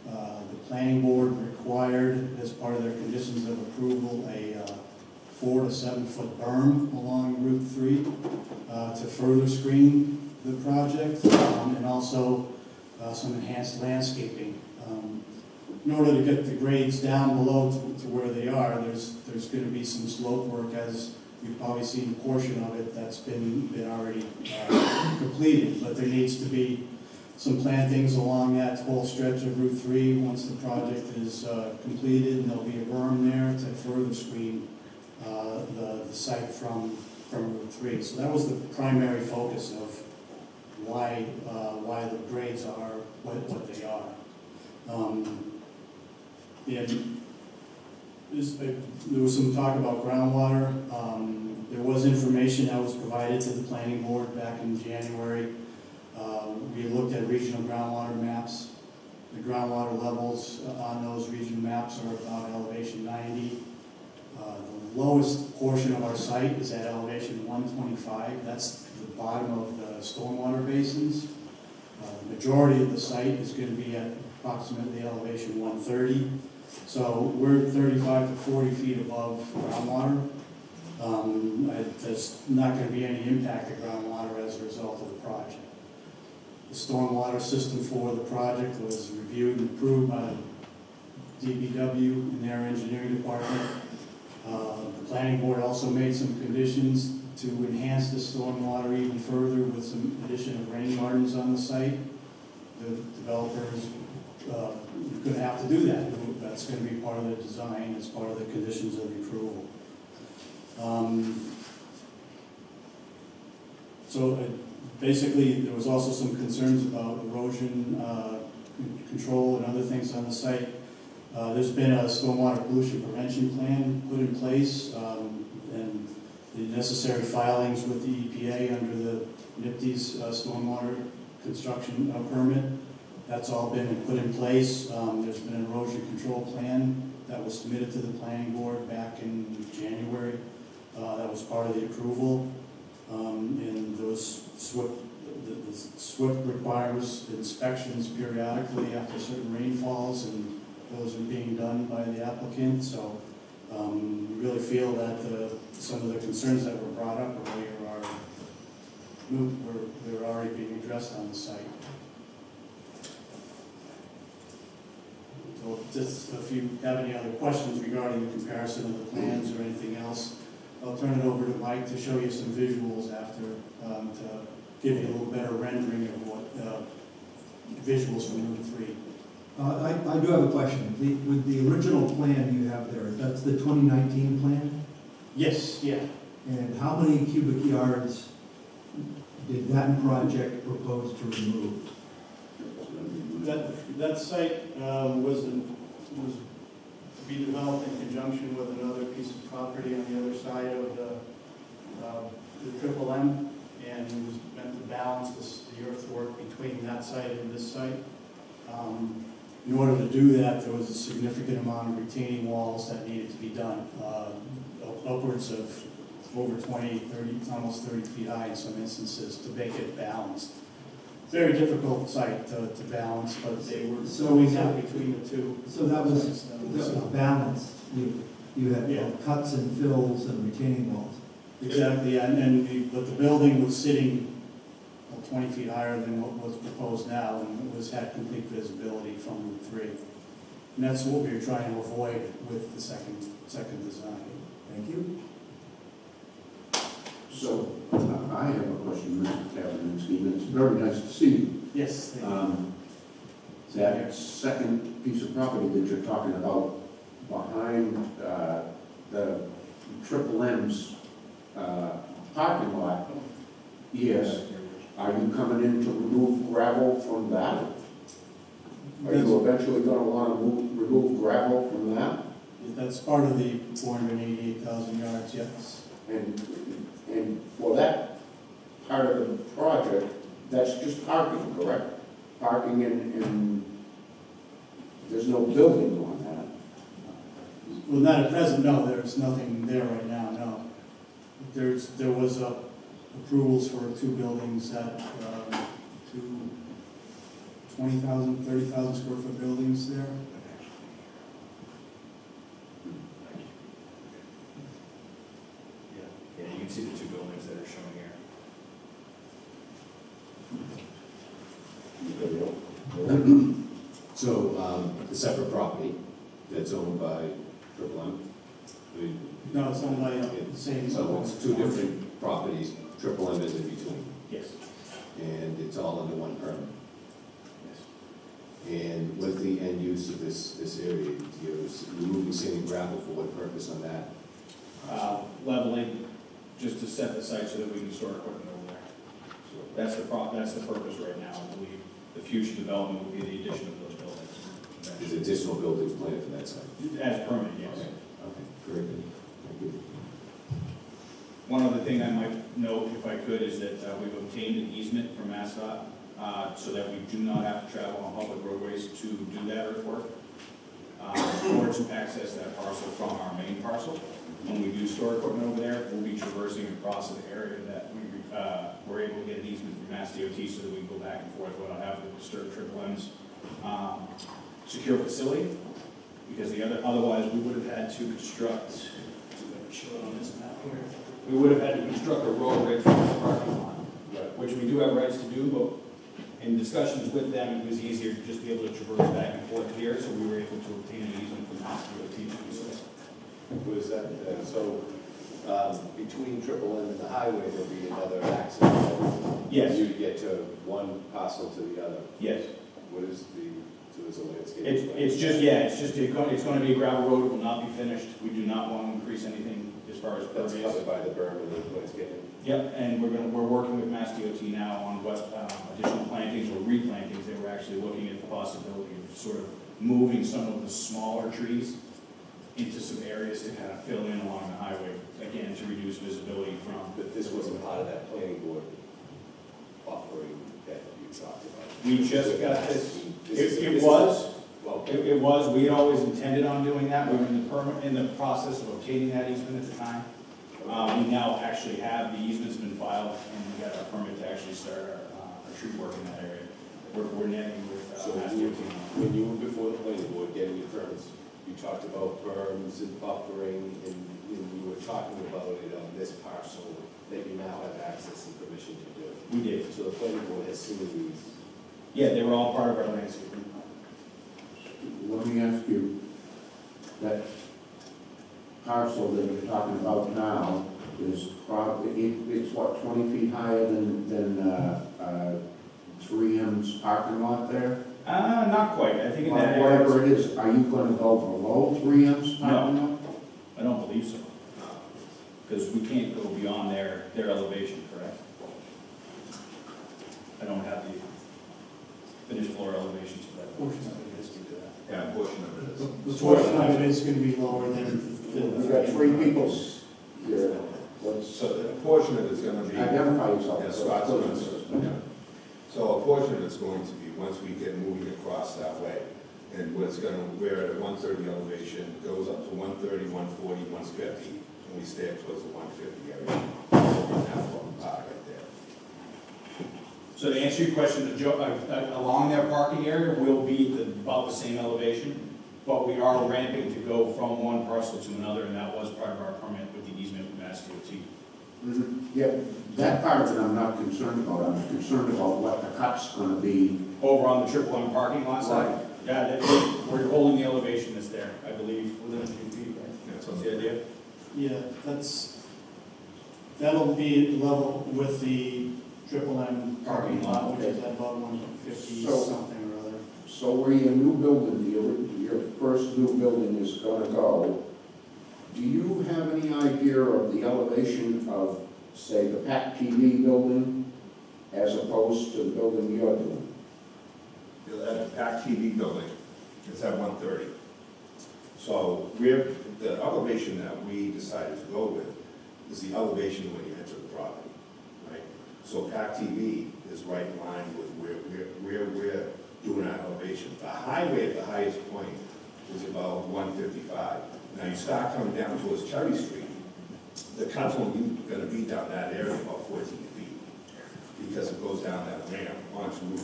The planning board required, as part of their conditions of approval, a 4 to 7 foot berm along Route 3 to further screen the project, and also some enhanced landscaping. In order to get the grades down below to where they are, there's going to be some slope work, as you've probably seen a portion of it that's been already completed, but there needs to be some plantings along that whole stretch of Route 3 once the project is completed, and there'll be a berm there to further screen the site from Route 3. So that was the primary focus of why the grades are what they are. There was some talk about groundwater. There was information that was provided to the planning board back in January. We looked at regional groundwater maps. The groundwater levels on those regional maps are about elevation 90. The lowest portion of our site is at elevation 125. That's the bottom of the stormwater basins. The majority of the site is going to be at approximately elevation 130. So we're 35 to 40 feet above groundwater. There's not going to be any impact to groundwater as a result of the project. The stormwater system for the project was reviewed and approved by the DPW in their engineering department. The planning board also made some conditions to enhance the stormwater even further with some addition of rain gardens on the site. The developers going to have to do that. That's going to be part of the design, as part of the conditions of the approval. Basically, there was also some concerns about erosion control and other things on the site. There's been a stormwater pollution prevention plan put in place, and the necessary filings with the EPA under the NIPD's stormwater construction permit. That's all been put in place. There's been an erosion control plan that was submitted to the planning board back in January. That was part of the approval. And those SWIP requires inspections periodically after certain rainfalls, and those are being done by the applicant. So we really feel that some of the concerns that were brought up earlier they're already being addressed on the site. So just if you have any other questions regarding the comparison of the plans or anything else, I'll turn it over to Mike to show you some visuals after, to give you a little better rendering of what visuals from Route 3. I do have a question. With the original plan you have there, that's the 2019 plan? Yes, yeah. And how many cubic yards did that project propose to remove? That site was to be developed in conjunction with another piece of property on the other side of the Triple M, and it was meant to balance the earthwork between that site and this site. In order to do that, there was a significant amount of retaining walls that needed to be done, upwards of over 20, 30, almost 30 feet high in some instances, to make it balanced. Very difficult site to balance, but they were going out between the two. So that was balanced. You had cuts and fills and retaining walls. Exactly, but the building was sitting 20 feet higher than what was proposed now, and it had complete visibility from Route 3. And that's what we were trying to avoid with the second design. Thank you. So, I have a question, Mr. Kavinsky. It's very nice to see you. Yes, thank you. That second piece of property that you're talking about behind the Triple M's parking lot, yes. Are you coming in to remove gravel from that? Are you eventually going to want to remove gravel from that? That's part of the 488,000 yards, yes. And for that part of the project, that's just parking, correct? Parking and there's no building on that. Well, not at present, no. There's nothing there right now, no. There was a approvals for two buildings at, two 20,000, 30,000 square foot buildings there. Yeah, you can see the two buildings that are shown here. So, the separate property that's owned by Triple M? No, it's owned by the same. So it's two different properties, Triple M is in between, Yes. and it's all under one permit. Yes. And what's the end use of this area? You're removing sand and gravel for what purpose on that? Leveling, just to set the site so that we can store equipment over there. So that's the purpose right now. I believe the future development will be the addition of those buildings. There's additional buildings planned for that site? As permitted, yes. Okay, very good. Thank you. One other thing I might note, if I could, is that we've obtained an easement from MassDOT so that we do not have to travel on public roadways to do that earthwork, or to access that parcel from our main parcel. When we do store equipment over there, we'll be traversing across the area that we're able to get an easement from Mass DOT so that we can go back and forth without having to disturb Triple M's secure facility, because otherwise we would have had to construct, show it on this map here, we would have had to construct a road right through the parking lot, which we do have rights to do, but in discussions with them, it was easier to just be able to traverse back and forth here, so we were able to obtain an easement from Mass DOT to do so. What is that? So, between Triple M and the highway, there'll be another access road? Yes. You get to one parcel to the other? Yes. What is so there's a landscape? It's going to be a gravel road, it will not be finished. We do not want to increase anything as far as That's pervious. covered by the berm and the landscaping? Yep, and we're working with Mass DOT now on what additional plantings or replantings. They were actually looking at the possibility of sort of moving some of the smaller trees into some areas to kind of fill in along the highway, again, to reduce visibility from. But this wasn't part of that planning board offering that you talked about? We just got this. It was. We had always intended on doing that. We were in the process of obtaining that easement at the time. We now actually have, the easement's been filed, and we got our permit to actually start our tree work in that area. We're coordinating with So Mass DOT. when you were before the planning board getting your permits, you talked about berms and buffering, and you were talking about it on this parcel that you now have access and permission to do. We did. So the planning board has seen these. Yeah, they were all part of our landscaping. Let me ask you, that parcel that you're talking about now is probably, it's what, 20 feet higher than 3M's parking lot there? Not quite. I think in that area. Whatever it is, are you gonna go below 3M's parking lot? I don't believe so. Because we can't go beyond their elevation, correct? I don't have the finished floor elevations for that portion of it. Yeah, a portion of it is. The portion of it is going to be lower than. You've got three people here. So a portion of it's gonna be. Identify yourself. Yeah, Scott Spencer. Yeah. So a portion of it's going to be, once we get moving across that way, and we're at a 130 elevation, goes up to 130, 140, 150, and we stay up towards the 150 area. So we're now from the park right there. So to answer your question, along their parking area will be about the same elevation, but we are ramping to go from one parcel to another, and that was part of our permit with the easement with Mass DOT. Yeah, that part of it I'm not concerned about. I'm concerned about what the cut's gonna be. Over on the Triple M parking lot side? Right. Yeah, we're holding the elevation that's there, I believe, within a few feet, right? That's the idea? Yeah, that'll be level with the Triple M parking lot, which is at about 150 something or other. So where your new building, your first new building is gonna go, do you have any idea of the elevation of, say, the PAC TV building as opposed to the building you're doing? That PAC TV building, it's at 130. So the elevation that we decided to go with is the elevation when you enter the property, right? So PAC TV is right in line with where we're doing our elevation. The highway at the highest point is about 155. Now you start coming down towards Cherry Street, the cut's only gonna be down that area about 14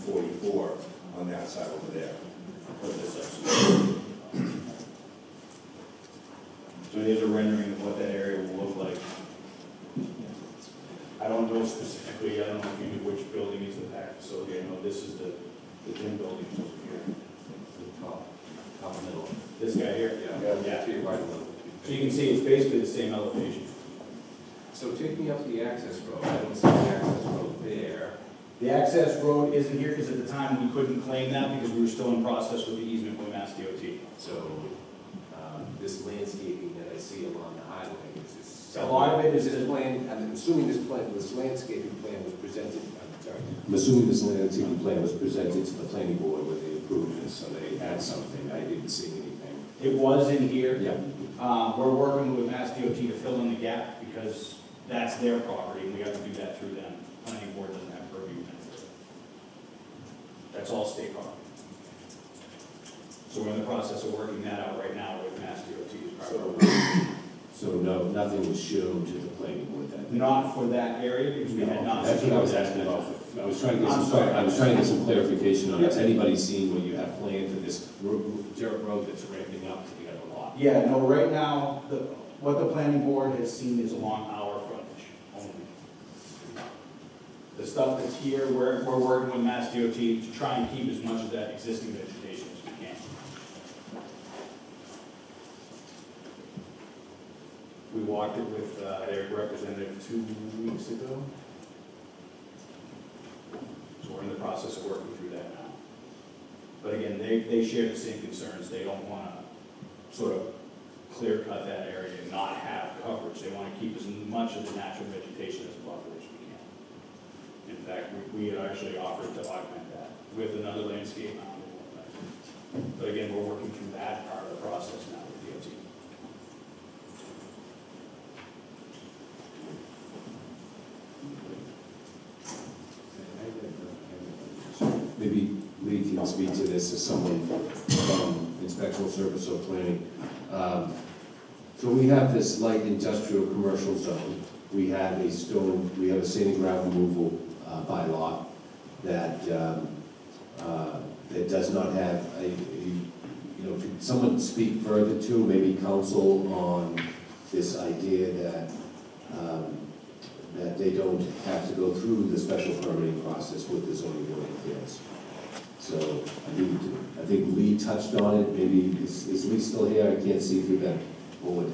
44 on that side over there. Put this up. So here's a rendering of what that area will look like. I don't know specifically, I don't know if you knew which building is the PAC facility. I know this is the gym building over here. Top middle. This guy here? Yeah. So you can see it's basically the same elevation. So take me up the access road. I don't see the access road there. The access road isn't here because at the time we couldn't claim that because we were still in process with the easement with Mass DOT. So this landscaping that I see along the highway, is this? A lot of it is this plan, I'm assuming this landscaping plan was presented, I'm assuming this landscaping plan was presented to the planning board when they approved this, so they had something. I didn't see anything. It was in here. Yeah. We're working with Mass DOT to fill in the gap because that's their property and we have to do that through them. Planning board doesn't have purview. That's all state property. So we're in the process of working that out right now with Mass DOT. So no, nothing was shown to the planning board then? Not for that area because we had not. That's what I was asking about. I was trying to get some clarification on it. Has anybody seen what you have planned for this dirt road that's ramping up to the other lot? Yeah, no, right now, what the planning board has seen is along our frontage only. The stuff that's here, we're working with Mass DOT to try and keep as much of that existing vegetation as we can. We walked it with their representative 2 weeks ago. So we're in the process of working through that now. But again, they share the same concerns. They don't want to sort of clear cut that area and not have coverage. They want to keep as much of the natural vegetation as buffer as we can. In fact, we had actually offered to augment that with another landscape mound. But again, we're working through that part of the process now with DOT. Maybe Lee can speak to this as someone from inspectional service or planning. So we have this light industrial commercial zone. We have a sand and gravel removal bylaw that that does not have could someone speak further to, maybe counsel on this idea that that they don't have to go through the special permitting process with the zoning board of appeals. So I think Lee touched on it. Maybe is Lee still here? I can't see through that board.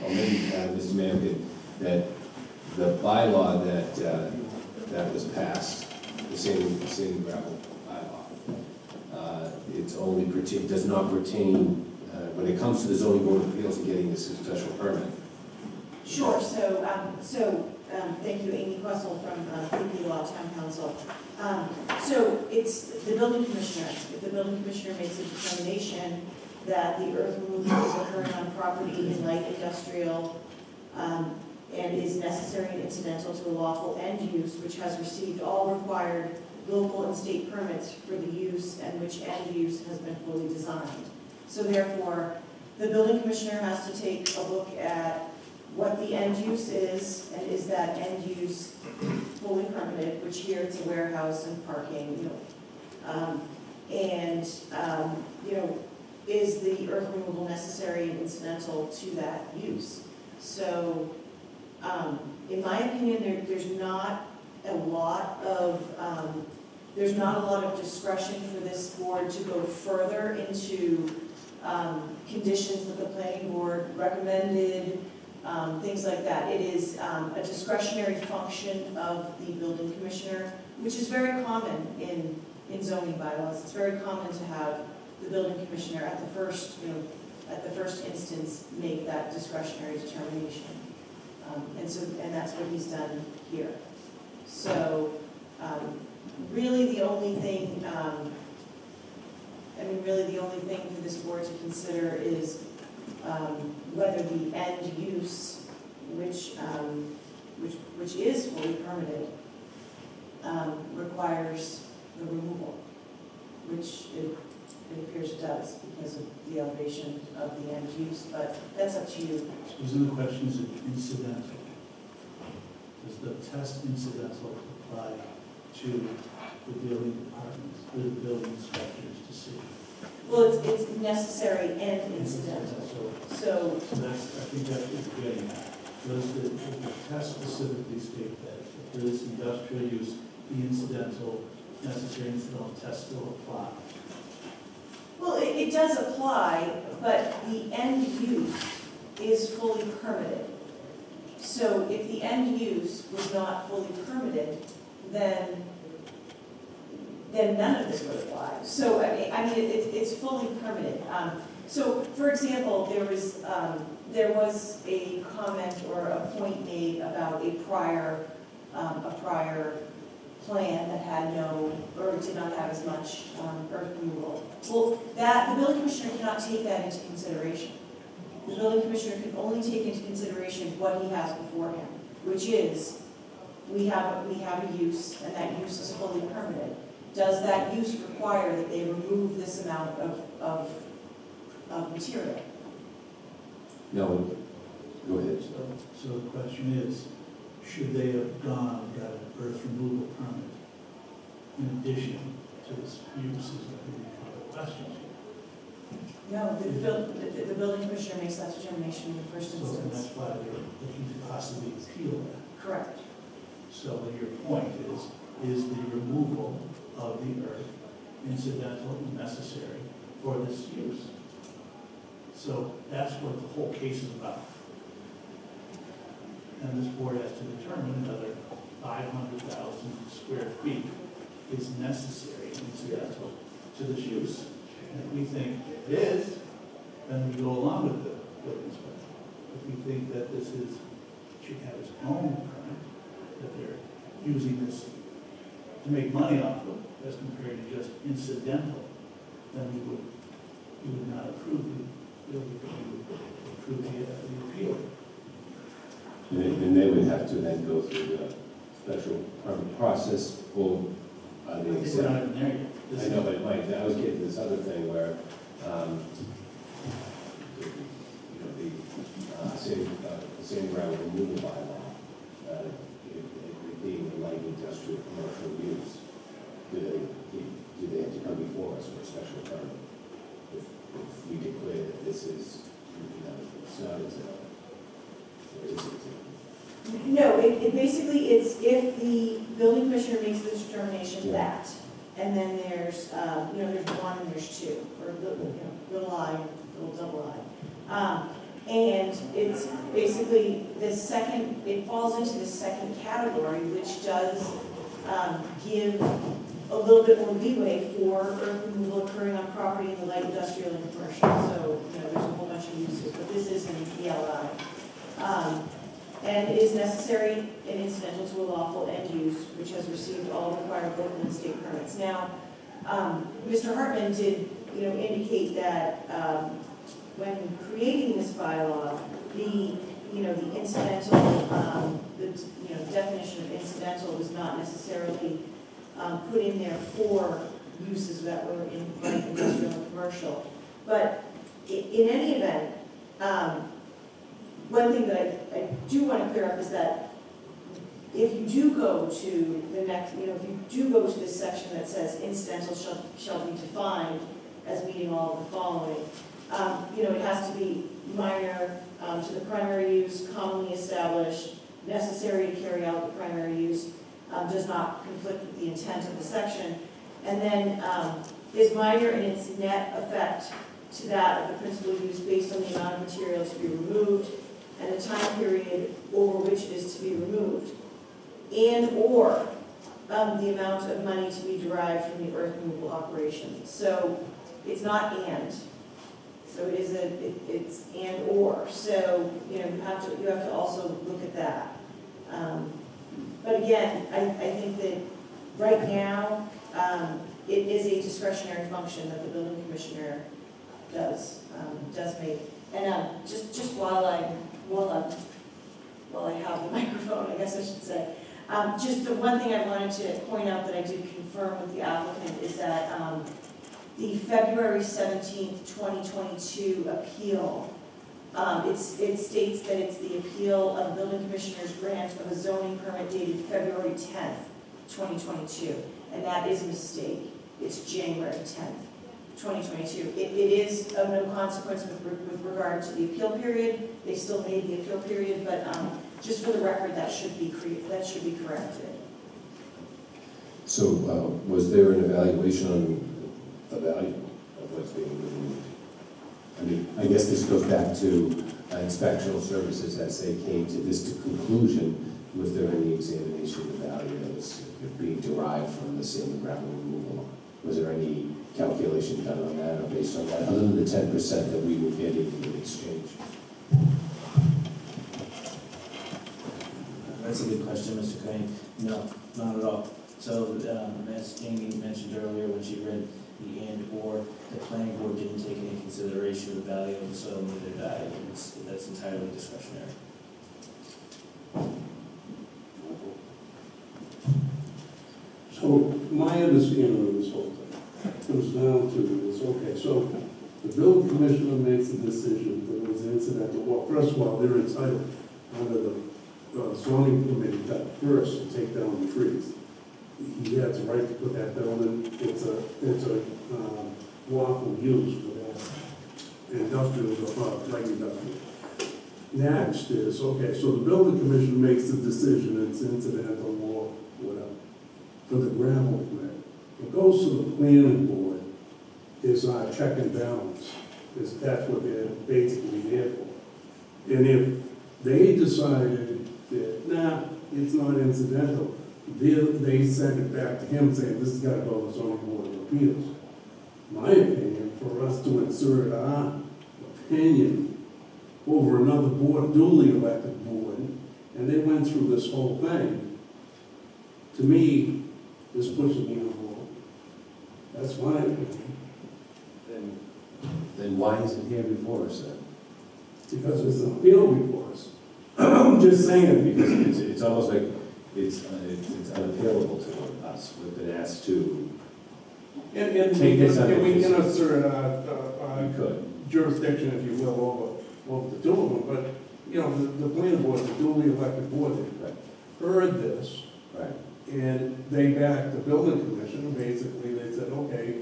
Or maybe Mr. Mankin, that the bylaw that was passed, the sand and gravel bylaw, does not pertain when it comes to the zoning board of appeals and getting this special permit. Sure. So thank you, Amy Questle from PP Law Town Council. So it's the building commissioner. If the building commissioner makes a determination that the earth removal is occurring on property in light industrial and is necessary and incidental to a lawful end use, which has received all required local and state permits for the use and which end use has been fully designed. So therefore, the building commissioner has to take a look at what the end use is, and is that end use fully permitted, which here it's a warehouse and parking, is the earth removal necessary and incidental to that use? So, in my opinion, there's not a lot of discretion for this board to go further into conditions that the planning board recommended, things like that. It is a discretionary function of the building commissioner, which is very common in zoning bylaws. It's very common to have the building commissioner at the first instance make that discretionary determination. And that's what he's done here. So really the only thing for this board to consider is whether the end use, which is fully permitted, requires the removal, which it appears it does because of the elevation of the end use, but that's up to you. Isn't the question, is it incidental? does the test incidental apply to the building departments, or the building inspectors to see? Well, it's necessary and incidental, So so, that's, I think that's what you're getting at. Does the test specifically state that if there is industrial use, the incidental, necessary incidental test will apply? well, it does apply, but the end use is fully permitted. So if the end use was not fully permitted, then none of this would apply. So, I mean, it's fully permitted. So, for example, there was a comment or a point made about a prior plan that had no, or did not have as much earth removal. Well, the building commissioner cannot take that into consideration. The building commissioner can only take into consideration what he has before him, which is, we have a use, and that use is fully permitted. Does that use require that they remove this amount of material? No, go ahead. So the question is, should they have gone and got an earth removal permit in addition to this use is the question. No, the building commissioner makes that determination in the first So and instance. that's why they're looking to possibly appeal that. Correct. So your point is the removal of the earth incidental and necessary for this use? So that's what the whole case is about. And this board has to determine whether 500,000 square feet is necessary and incidental to this use. And if we think it is, then we go along with the building inspector. If we think that this should have its own permit, that they're using this to make money off of, as compared to just incidental, then we would not approve the appeal. And they would have to then go through the special permit process, or I think we're not even there yet. I know, but Mike, I was getting this other thing where, the same ground removal bylaw, it being a light industrial commercial use, do they have to come before us for a special permit? If we declare that this is, it's not as or is it? No, it basically, it's if the building commissioner makes the determination that, and then there's, there's one and there's two, or little I, little double I. And it's basically it falls into the second category, which does give a little bit more leeway for earth removal occurring on property in the light industrial and commercial. So, there's a whole bunch of uses, but this is in the LI. And it is necessary and incidental to a lawful end use, which has received all required local and state permits. Now, Mr. Hartman did, indicate that when creating this bylaw, the incidental, the definition of incidental was not necessarily put in there for uses that were in light industrial and commercial. But in any event, one thing that I do want to clear up is that if you do go to the next, if you do go to this section that says incidental shall be defined as meeting all of the following, it has to be minor to the primary use, commonly established, necessary to carry out the primary use, does not conflict with the intent of the section, and then is minor in its net effect to that of the principal use based on the amount of material to be removed and the time period over which it is to be removed, and or the amount of money to be derived from the earth removal operation. So it's not and. So it is it's and or. So you have to also look at that. But again, I think that right now it is a discretionary function that the building commissioner does make. And just while I have the microphone, I guess I should say, just the one thing I wanted to point out that I did confirm with the applicant is that the February 17th, 2022 appeal It states that it's the appeal of the building commissioner's grant of a zoning permit dated February 10th, 2022, and that is a mistake. It's January 10th, 2022. It is of no consequence with regard to the appeal period. They still made the appeal period, but just for the record, that should be corrected. So was there an evaluation on the value of what's being removed? I mean, I guess this goes back to inspectional services as they came to this conclusion. Was there any examination of the value that was being derived from the sand and gravel removal? Was there any calculation done on that or based on that, other than the 10% that we were getting in exchange? That's a good question, Mr. Crane. No, not at all. So, as Amy mentioned earlier when she read the and/or, the planning board didn't take into consideration the value of the soil, neither value. That's entirely discretionary. So my understanding of this whole thing comes down to this, okay, so the building commissioner makes a decision that it was incidental. Well, first of all, they're entitled under the zoning committee that first to take down the trees. He has the right to put that building, it's a lawful use for that industrial, light industrial. Next is, okay, so the building commissioner makes the decision, it's incidental or whatever, for the gravel permit. It goes to the planning board, is our check and balance, is that's what they're basically there for. And if they decided that, nah, it's not incidental, they send it back to him saying, this has got to go to the zoning board of appeals. My opinion, for us to insert our opinion over another board, duly elected board, and they went through this whole thing, to me, this pushes me on board. That's my opinion. Then why is it here before us then? Because it's an appeal before us. I'm just saying. Because it's almost like it's unappealable to us. We've been asked to And take this under we can consideration. assert We could. jurisdiction, if you will, over the two of them, but, you know, the planning board, the duly elected board, Right. heard this, Right. and they backed the building commission, basically, they said, okay,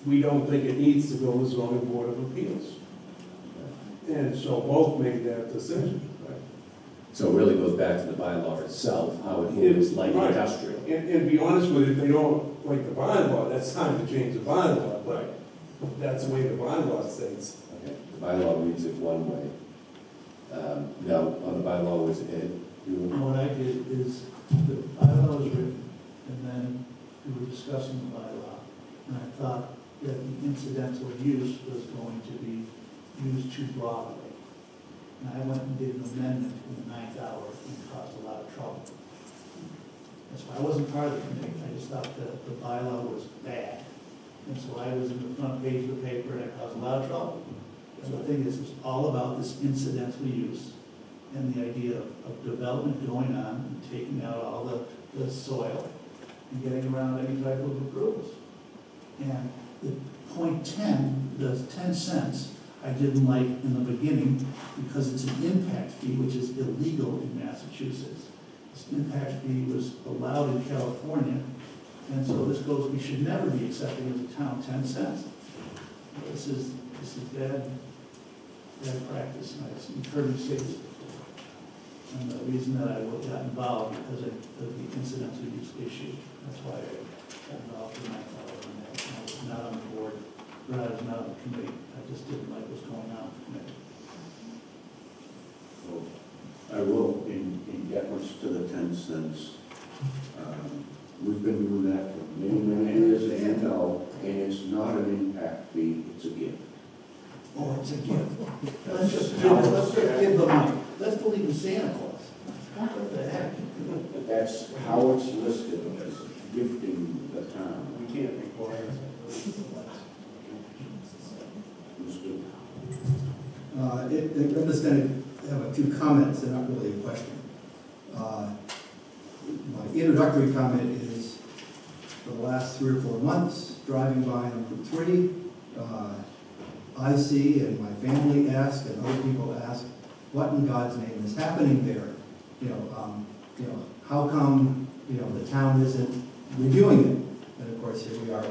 we don't think it needs to go to the zoning board of appeals. And so both made that decision. So it really goes back to the bylaw itself, how it handles light Right. industrial. And to be honest with you, if they don't like the bylaw, that's time to change the bylaw, but that's the way the bylaw states. Okay, the bylaw reads it one way. Now, on the bylaw, was it, What I did is, the bylaw was written, and then we were discussing the bylaw, and I thought that the incidental use was going to be used too broadly. And I went and did an amendment in the 9th hour and caused a lot of trouble. That's why I wasn't part of the committee, I just thought that the bylaw was bad. And so I was in the front page of the paper and I caused a lot of trouble. And the thing is, it's all about this incidental use and the idea of development going on and taking out all the soil and getting around any type of approvals. And the .10, the 10 cents, I didn't like in the beginning because it's an impact fee, which is illegal in Massachusetts. This impact fee was allowed in California, and so this goes, we should never be accepting as a town 10 cents. This is bad practice, and I've heard me say this before. And the reason that I got involved because of the incidental use issue. That's why I got involved in that. I was not on the board, but I was not on the committee. I just didn't like what's going on in the committee. I will, in deference to the 10 cents, we've been doing that for many, many years, as you know, and it's not an impact fee, it's a gift. Oh, it's a gift. Let's just give the money. Let's believe in Santa Claus. What the heck? That's how it's listed, as gifting the town. We can't require it. I'm just going to have a few comments, and not really a question. My introductory comment is, for the last 3 or 4 months, driving by on Route 3, I see and my family ask and other people ask, what in God's name is happening there? How come, the town isn't reviewing it? And of course, here we are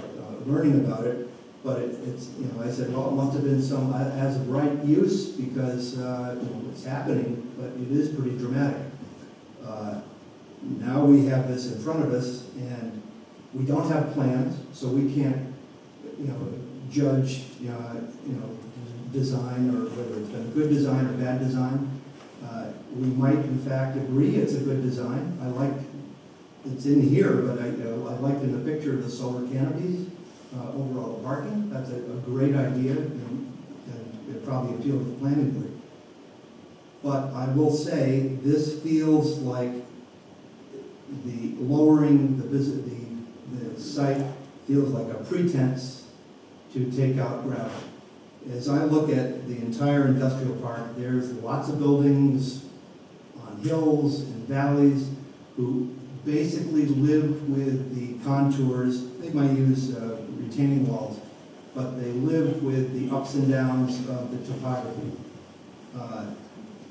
learning about it, but it's, I said, well, it must have been some as of right use because, it's happening, but it is pretty dramatic. Now we have this in front of us and we don't have plans, so we can't, judge, design or whether it's been a good design or bad design. We might in fact agree it's a good design. It's in here, but I liked in the picture the solar canopies over all the parking. That's a great idea and it probably appealed to the planning board. But I will say, this feels like the lowering the site feels like a pretense to take out gravel. As I look at the entire industrial park, there's lots of buildings on hills and valleys who basically live with the contours. They might use retaining walls, but they live with the ups and downs of the topography.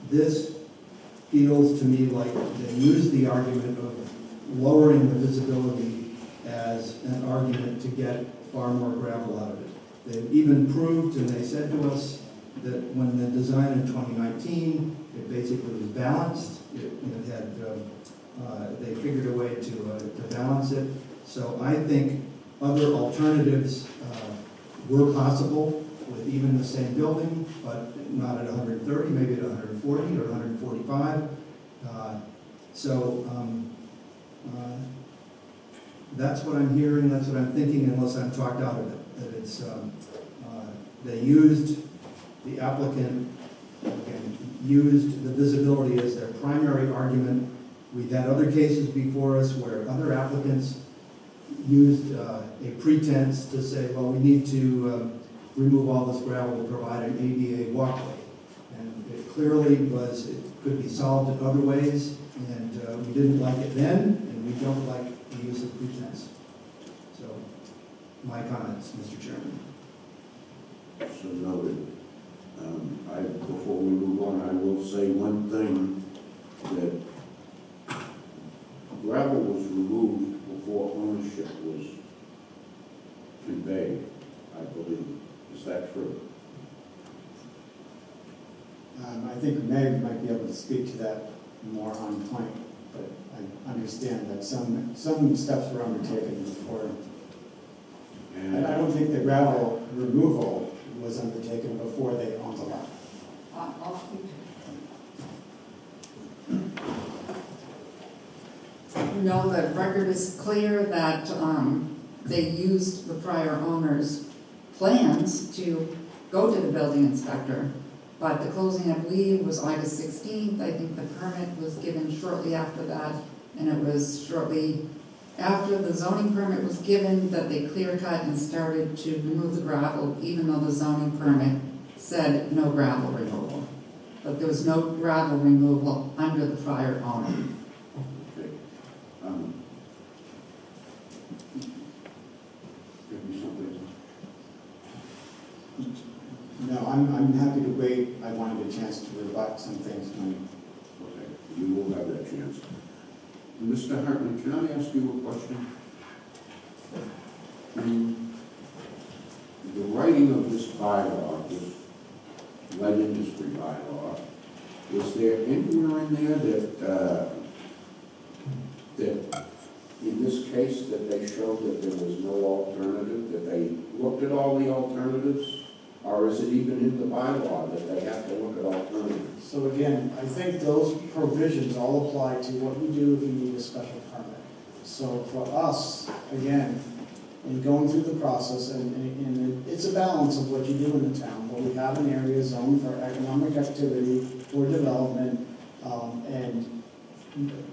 This feels to me like they use the argument of lowering the visibility as an argument to get far more gravel out of it. They've even proved, and they said to us, that when the design in 2019, it basically was balanced. They figured a way to balance it. So I think other alternatives were possible with even the same building, but not at 130, maybe at 140 or 145. That's what I'm hearing, that's what I'm thinking, unless I'm talked out of it. That it's, they used, the applicant, again, used the visibility as their primary argument. We've had other cases before us where other applicants used a pretense to say, well, we need to remove all this gravel to provide an ADA walkway. And it clearly was, it could be solved in other ways, and we didn't like it then, and we don't like the use of pretense. So, my comments, Mr. Chairman. So noted. Before we move on, I will say one thing, that gravel was removed before ownership was conveyed, I believe. Is that true? I think Meg might be able to speak to that more on point, but I understand that some steps were undertaken before. And I don't think the gravel removal was undertaken before they owned the lot. I'll speak. No, the record is clear that they used the prior owner's plans to go to the building inspector, but the closing, I believe, was August 16th. I think the permit was given shortly after that, and it was shortly after the zoning permit was given that they clear cut and started to remove the gravel, even though the zoning permit said no gravel removal. But there was no gravel removal under the prior owner. Okay. Give me something. No, I'm happy to wait. I wanted a chance to rebut some things when. Okay, you will have that chance. Mr. Hartman, can I ask you a question? In the writing of this bylaw, this light industry bylaw, is there anywhere in there that in this case that they showed that there was no alternative, that they looked at all the alternatives? Or is it even in the bylaw that they have to look at alternatives? So again, I think those provisions all apply to what we do if you need a special permit. So for us, again, in going through the process, and it's a balance of what you do in the town, but we have an area zoned for economic activity, for development, and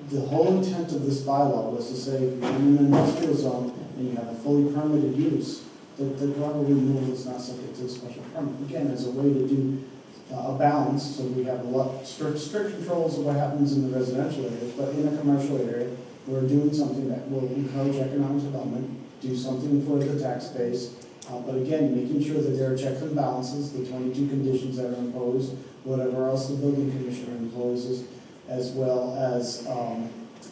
the whole intent of this bylaw was to say, if you're in an industrial zone and you have a fully permitted use, the gravel removal is not subject to a special permit. Again, as a way to do a balance, so we have a lot strict controls of what happens in the residential areas, but in a commercial area, we're doing something that will encourage economic development, do something for the tax base, But again, making sure that there are checks and balances, the 22 conditions that are imposed, whatever else the building commissioner imposes, as well as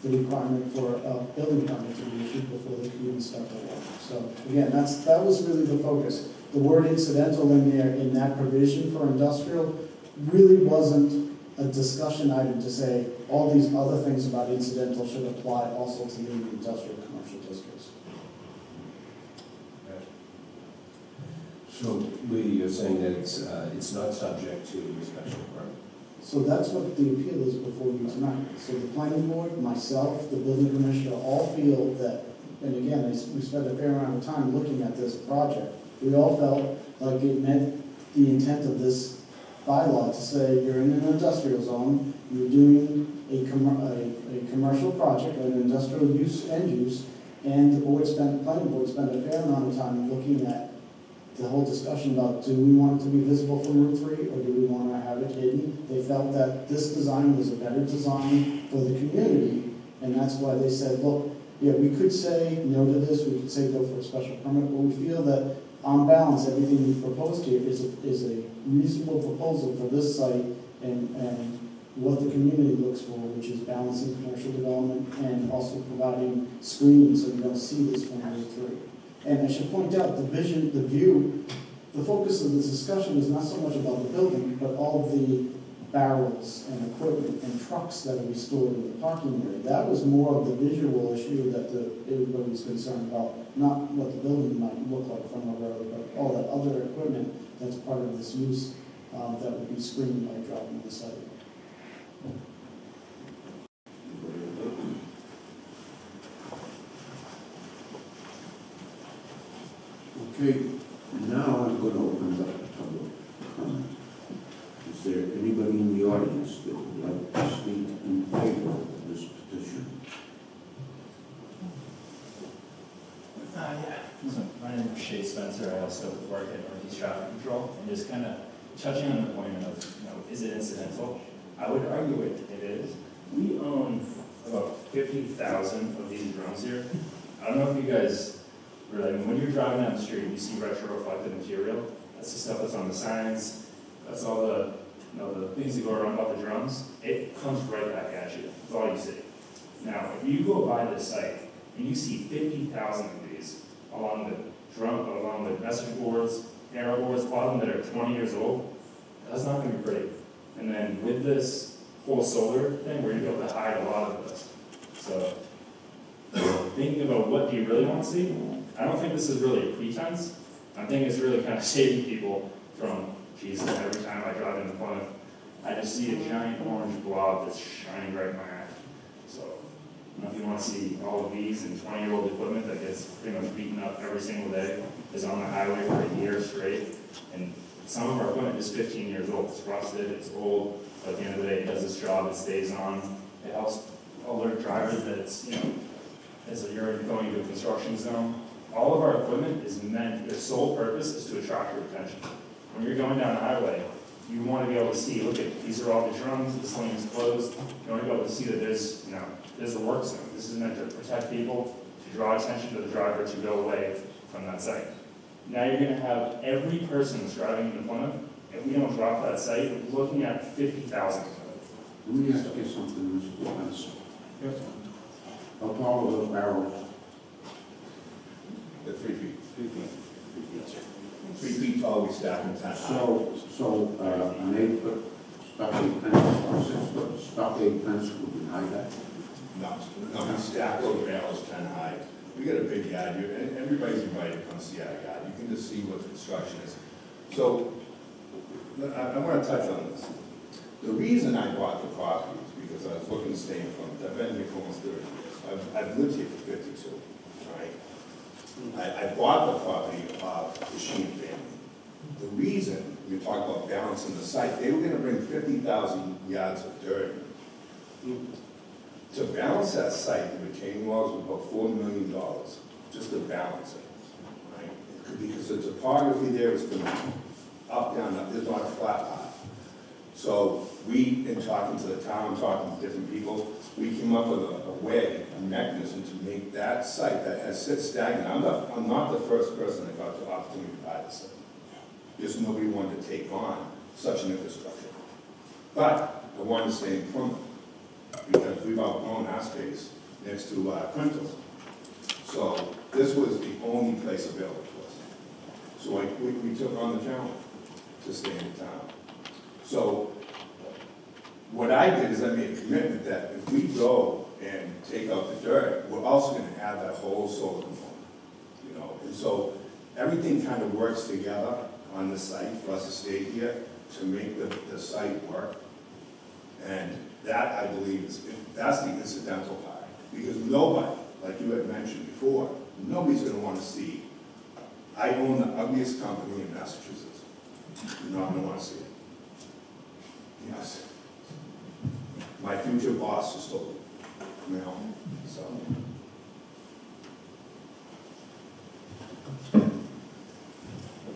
the requirement for a building permit to be issued before they can even start the work. So again, that was really the focus. The word incidental in there, in that provision for industrial, really wasn't a discussion item to say all these other things about incidental should apply also to the industrial commercial districts. So Lee, you're saying that it's not subject to a special permit? So that's what the appeal is before you tonight. So the planning board, myself, the building commissioner, all feel that, and again, we spent a fair amount of time looking at this project. We all felt like it met the intent of this bylaw to say you're in an industrial zone, you're doing a commercial project, an industrial use, end use, and the planning board spent a fair amount of time looking at the whole discussion about, do we want it to be visible from Route 3 or do we want to have it hidden? They felt that this design was a better design for the community, and that's why they said, look, yeah, we could say no to this, we could say go for a special permit, but we feel that on balance, everything we've proposed here is a reasonable proposal for this site and what the community looks for, which is balancing commercial development and also providing screening so you don't see this from Route 3. And I should point out, the vision, the view, the focus of this discussion is not so much about the building, but all of the barrels and equipment and trucks that will be stored in the parking area. That was more of the visual issue that everybody was concerned about, not what the building might look like from the road, but all that other equipment that's part of this use that would be screened by driving the site. Okay, now I'm going to open it up to public comment. Is there anybody in the audience that would like to speak in favor of this petition? Yeah. Listen, my name is Shay Spencer. I also work at Northeast Traffic Control, and just kind of touching on the point of, is it incidental? I would argue it is. We own about 50,000 of these drones here. I don't know if you guys really, when you're driving down the street, you see retro-reflective material. That's the stuff that's on the signs. That's all the, the things that go around about the drums. It comes right back at you. That's all you see. Now, if you go by this site and you see 50,000 of these along the message boards, arrow boards, a lot of them that are 20 years old, that's not going to be pretty. And then with this whole solar thing, we're going to be able to hide a lot of this. So, thinking about what do you really want to see, I don't think this is really a pretense. I think it's really kind of saving people from, Jesus, every time I drive into Plymouth, I just see a giant orange blob that's shining right in my eye. So, I don't know if you want to see all of these and 20-year-old equipment that gets pretty much beaten up every single day, is on the highway for a year straight. And some of our equipment is 15 years old. It's rusted, it's old, but at the end of the day, it does its job, it stays on. It helps alert drivers that it's, as you're going to a construction zone. All of our equipment is meant, their sole purpose is to attract your attention. When you're going down the highway, you want to be able to see, look at, these are all the drums, this lane is closed. You want to be able to see that there's, there's a work zone. This is meant to protect people, to draw attention to the driver to go away from that site. Now you're going to have every person that's driving into Plymouth, if we don't drop that site, looking at 50,000. Let me ask you something, Mr. Spencer. Yes. How tall are those barrels? They're 3 feet. 3 feet. 3 feet tall, we stack them 10 high. So an 8-foot stockade fence or 6-foot stockade fence would hide that? No, we stack those barrels 10 high. We got a big yard here, and everybody's invited to come see our yard. You can just see what the construction is. So, I want to touch on this. The reason I bought the property is because I was looking to stay in Plymouth. I've been here for almost 30 years. I've lived here for 52, all right? I bought the property off the Sheen family. The reason, we talk about balancing the site, they were going to bring 50,000 yards of dirt. To balance that site, the retaining walls were about $4 million, just to balance it, right? Because the topography there is going to be up, down, up. There's not a flat part. So we, in talking to the town, talking to different people, we came up with a way, a mechanism to make that site that has sit stagnant. I'm not the first person that got the opportunity to buy this site. Just nobody wanted to take on such an infrastructure. But I wanted to stay in Plymouth, because we've outgrown our space next to Quintos. So this was the only place available to us. So we took on the challenge to stay in the town. So what I did is I made a commitment that if we go and take out the dirt, we're also going to add that whole solar component, you know. And so everything kind of works together on the site for us to stay here to make the site work. And that, I believe, that's the incidental part. Because nobody, like you had mentioned before, nobody's going to want to see, I own the ugliest company in Massachusetts. You're not going to want to see it. Yes. My future boss just told me, you know, so.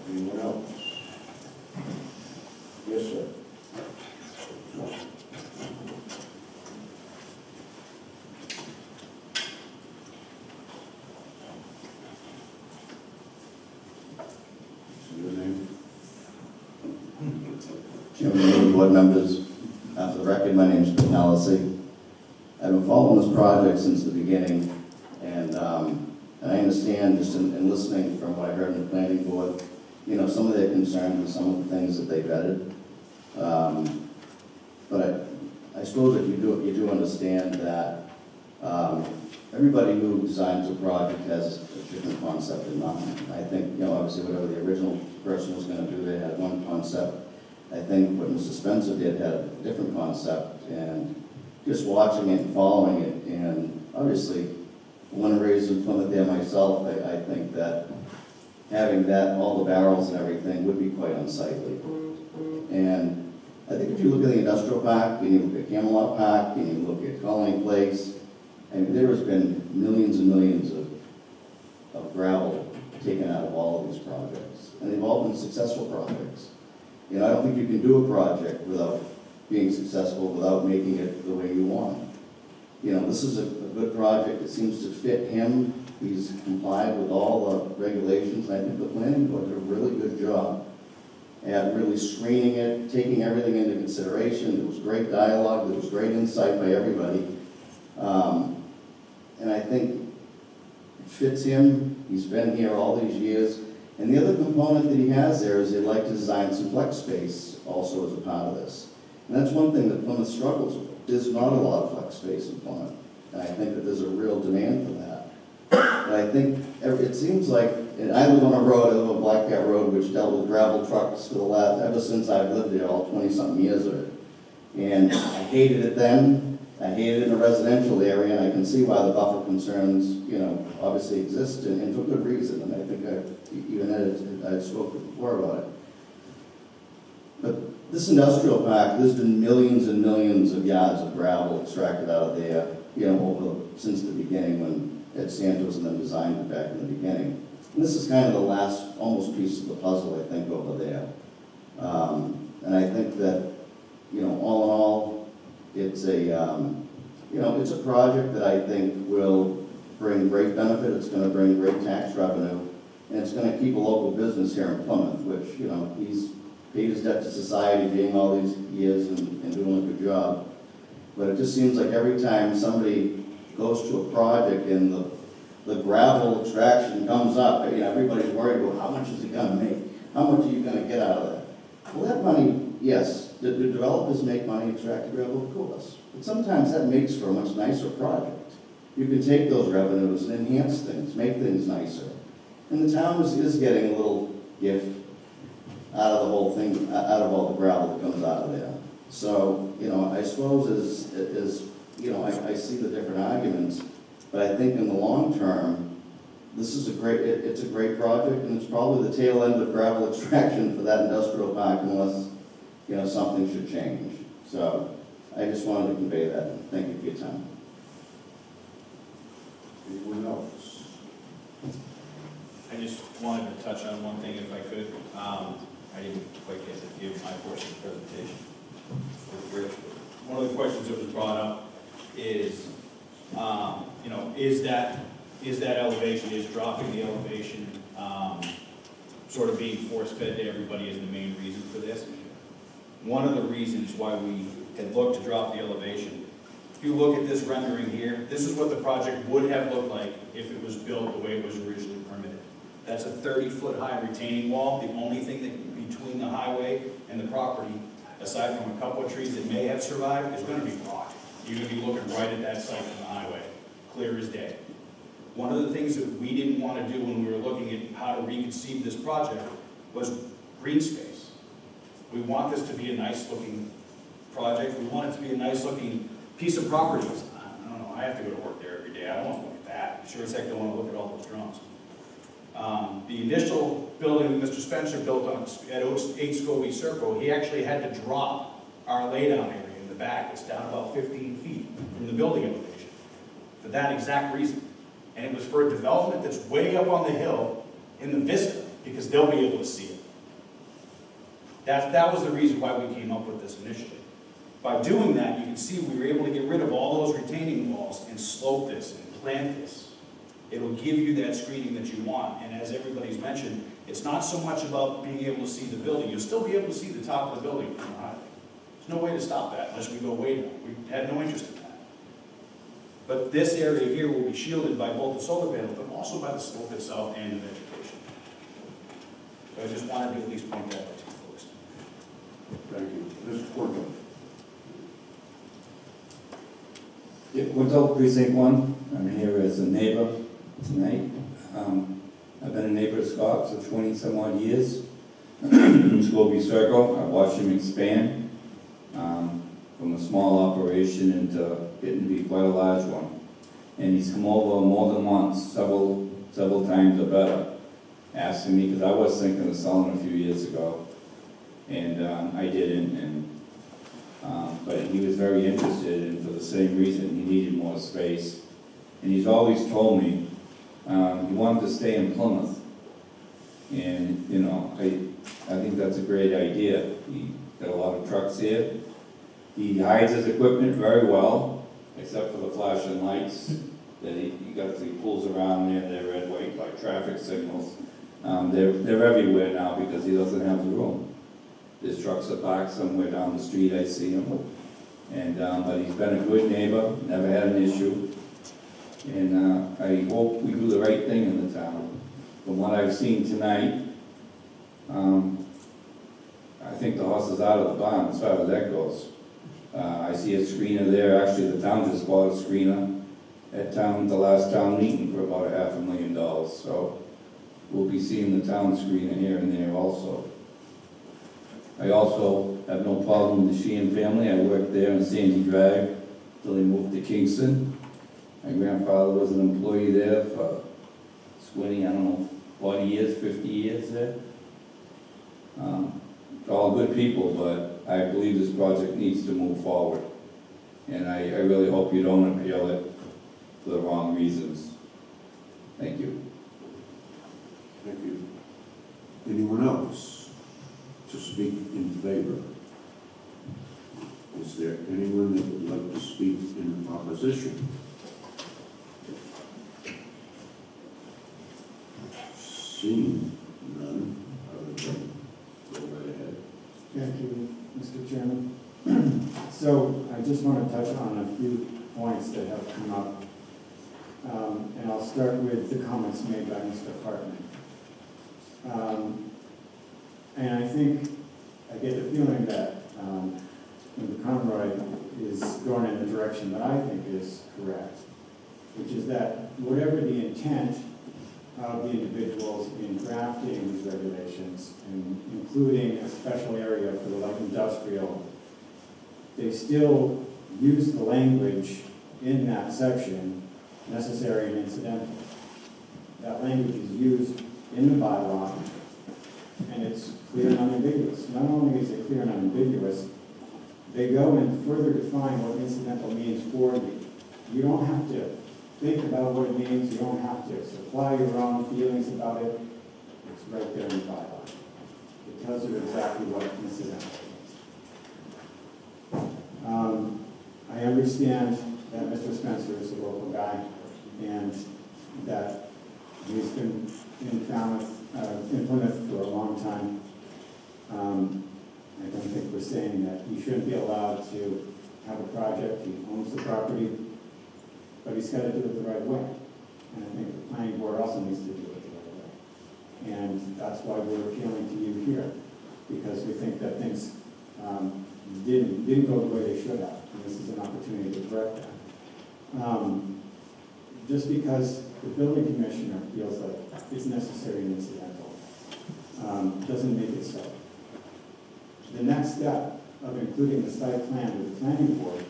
Anyone else? Yes, sir. Your name? Chairman, board members, for the record, my name is Bill Nalisi. I've been following this project since the beginning, and I understand just in listening from what I heard in the planning board, you know, some of their concerns and some of the things that they vetted. But I suppose that you do understand that everybody who designs a project has a different concept in mind. I think, you know, obviously whatever the original person was going to do, they had one concept. I think what Mr. Spencer did had a different concept, and just watching it and following it, and obviously, when I raised in Plymouth there myself, I think that having that, all the barrels and everything would be quite unsightly. And I think if you look at the industrial park, and you look at Camelot Park, and you look at Colony Place, I mean, there has been millions and millions of gravel taken out of all of these projects, and they've all been successful projects. You know, I don't think you can do a project without being successful, without making it the way you want it. You know, this is a good project. It seems to fit him. He's complied with all the regulations. I think the planning board did a really good job at really screening it, taking everything into consideration. There was great dialogue. There was great insight by everybody. And I think it fits him. He's been here all these years. And the other component that he has there is he'd like to design some flex space also as a part of this. And that's one thing that Plymouth struggles with. There's not a lot of flex space in Plymouth. And I think that there's a real demand for that. But I think it seems like, and I live on a road, I live on Black Cat Road, which dealt with gravel trucks for the last, ever since I've lived there, all 20-something years of it. And I hated it then. I hated it in a residential area, and I can see why the buffer concerns, you know, obviously exist, and for good reason. And I think I've spoken before about it. But this industrial park, there's been millions and millions of yards of gravel extracted out of there, you know, since the beginning when Ed Santos and them designed it back in the beginning. And this is kind of the last almost piece of the puzzle, I think, over there. And I think that, you know, all in all, it's a, you know, it's a project that I think will bring great benefit. It's going to bring great tax revenue, and it's going to keep a local business here in Plymouth, which, you know, he's paid his debt to society being all these years and doing a good job. But it just seems like every time somebody goes to a project and the gravel extraction comes up, you know, everybody's worried about how much is it going to make? How much are you going to get out of that? Well, that money, yes, the developers make money extracting gravel, of course. But sometimes that makes for a much nicer project. You can take those revenues and enhance things, make things nicer. And the town is getting a little gift out of the whole thing, out of all the gravel that comes out of there. So, you know, I suppose as you know, I see the different arguments, but I think in the long term, this is it's a great project, and it's probably the tail end of gravel extraction for that industrial park unless, you know, something should change. So I just wanted to convey that. Thank you for your time. Anyone else? I just wanted to touch on one thing if I could. I didn't quite get to give my portion of the presentation. One of the questions that was brought up is, is that elevation, is dropping the elevation, sort of being force-fed to everybody is the main reason for this? One of the reasons why we had looked to drop the elevation, if you look at this rendering here, this is what the project would have looked like if it was built the way it was originally permitted. That's a 30-foot high retaining wall. The only thing that between the highway and the property, aside from a couple of trees that may have survived, is going to be rock. You're going to be looking right at that site from the highway, clear as day. One of the things that we didn't want to do when we were looking at how to reconceive this project was green space. We want this to be a nice-looking project. We want it to be a nice-looking piece of property. I don't know, I have to go to work there every day. I don't want to look at that. Sure as heck don't want to look at all those drums. The initial building that Mr. Spencer built at 8 Scobie Circle, he actually had to drop our laydown area in the back. It's down about 15 feet from the building elevation for that exact reason. And it was for a development that's way up on the hill in the vista, because they'll be able to see it. That was the reason why we came up with this initially. By doing that, you can see we were able to get rid of all those retaining walls and slope this and plant this. It'll give you that screening that you want. And as everybody's mentioned, it's not so much about being able to see the building. You'll still be able to see the top of the building from the highway. There's no way to stop that unless we go way down. We had no interest in that. But this area here will be shielded by both the solar panels, but also by the slope itself and the vegetation. So I just wanted to at least point that out to you folks. Thank you. Mr. Porter. Yeah, Woodville Precinct 1, I'm here as a neighbor tonight. I've been a neighbor of Scott's for 20-some odd years. In Scobie Circle, I watched him expand from a small operation into getting to be quite a large one. And he's come over more than once, several times or better, asking me, because I was thinking of selling a few years ago, and I didn't. But he was very interested, and for the same reason, he needed more space. And he's always told me he wanted to stay in Plymouth. And, you know, I think that's a great idea. He got a lot of trucks here. He hides his equipment very well, except for the flashing lights that he pulls around there. They're red, white, like traffic signals. They're everywhere now because he doesn't have the room. His trucks are parked somewhere down the street, I see him. And, but he's been a good neighbor, never had an issue. And I hope we do the right thing in the town. From what I've seen tonight, I think the horse is out of the barn as far as that goes. I see a screener there. Actually, the town just bought a screener at the last town meeting for about $500,000. So we'll be seeing the town screener here and there also. I also have no problem with the Sheehan family. I worked there in Sandy Drive till they moved to Kingston. My grandfather was an employee there for 20, I don't know, 40 years, 50 years there. They're all good people, but I believe this project needs to move forward. And I really hope you don't appeal it for the wrong reasons. Thank you. Thank you. Anyone else to speak in favor? Is there anyone that would like to speak in opposition? Seeing none, other than go right ahead. Thank you, Mr. Chairman. So I just want to touch on a few points that have come up. And I'll start with the comments made by Mr. Hartman. And I think I get the feeling that Mr. Conroy is going in the direction that I think is correct, which is that whatever the intent of the individuals in drafting these regulations, and including a special area for the light industrial, they still use the language in that section, necessary and incidental. That language is used in the bylaw, and it's clear and unambiguous. Not only is it clear and unambiguous, they go and further define what incidental means for you. You don't have to think about what it means. You don't have to supply your own feelings about it. It's right there in the bylaw. It tells you exactly what incidental means. I understand that Mr. Spencer is a local guy, and that he's been in Plymouth for a long time. I don't think we're saying that he shouldn't be allowed to have a project. He owns the property, but he's got to do it the right way. And I think the planning board also needs to do it the right way. And that's why we're appealing to you here, because we think that things didn't go the way they should have. And this is an opportunity to correct that. Just because the building commissioner feels like it's necessary and incidental, doesn't make it so. The next step of including the site plan with the planning board,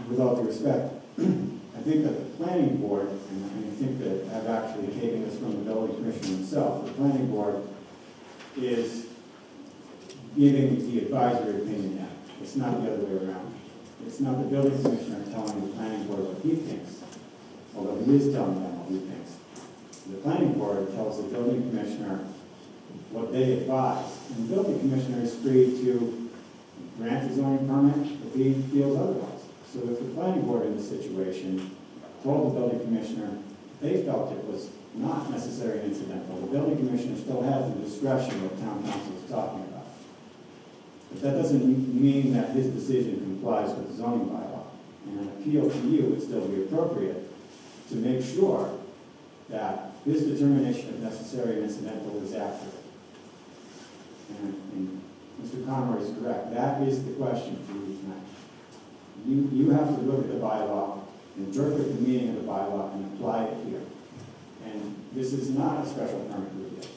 with all due respect, I think that the planning board, and I think that I've actually taken this from the building commissioner himself, the planning board is giving the advisory opinion now. It's not the other way around. It's not the building commissioner telling the planning board what he thinks, although he is telling them what he thinks. The planning board tells the building commissioner what they advise, and the building commissioner is free to grant a zoning permit if he feels otherwise. So if the planning board in this situation told the building commissioner they felt it was not necessary and incidental, the building commissioner still has the discretion that town council is talking about. But that doesn't mean that his decision complies with the zoning bylaw. And an appeal to you would still be appropriate to make sure that his determination of necessary and incidental is accurate. And Mr. Conroy is correct. That is the question for you tonight. You have to look at the bylaw, interpret the meaning of the bylaw, and apply it here. And this is not a special permit review.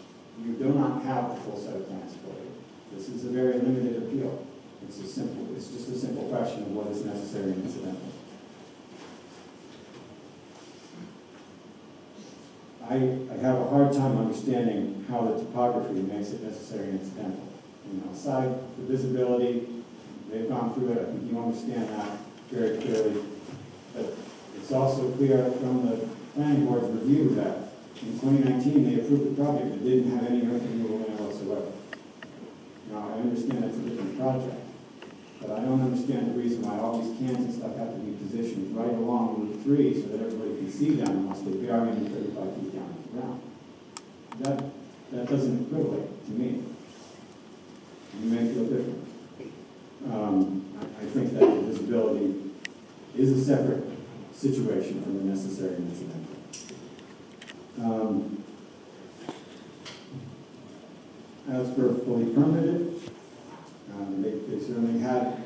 You do not have the full set of plans for you. This is a very limited appeal. It's just a simple question of what is necessary and incidental. I have a hard time understanding how the topography makes it necessary and incidental. You know, aside the visibility, they've gone through it, I think you understand that very clearly. But it's also clear from the planning board's review that in 2019 they approved the project that didn't have any earth removal in it whatsoever. Now, I understand that's a different project, but I don't understand the reason why all these cans and stuff have to be positioned right along Route 3 so that everybody can see them unless they bury them 35 feet down to the ground. That doesn't equivalent to me. You may feel different. I think that the visibility is a separate situation from the necessary and incidental. As for fully permitted, they certainly had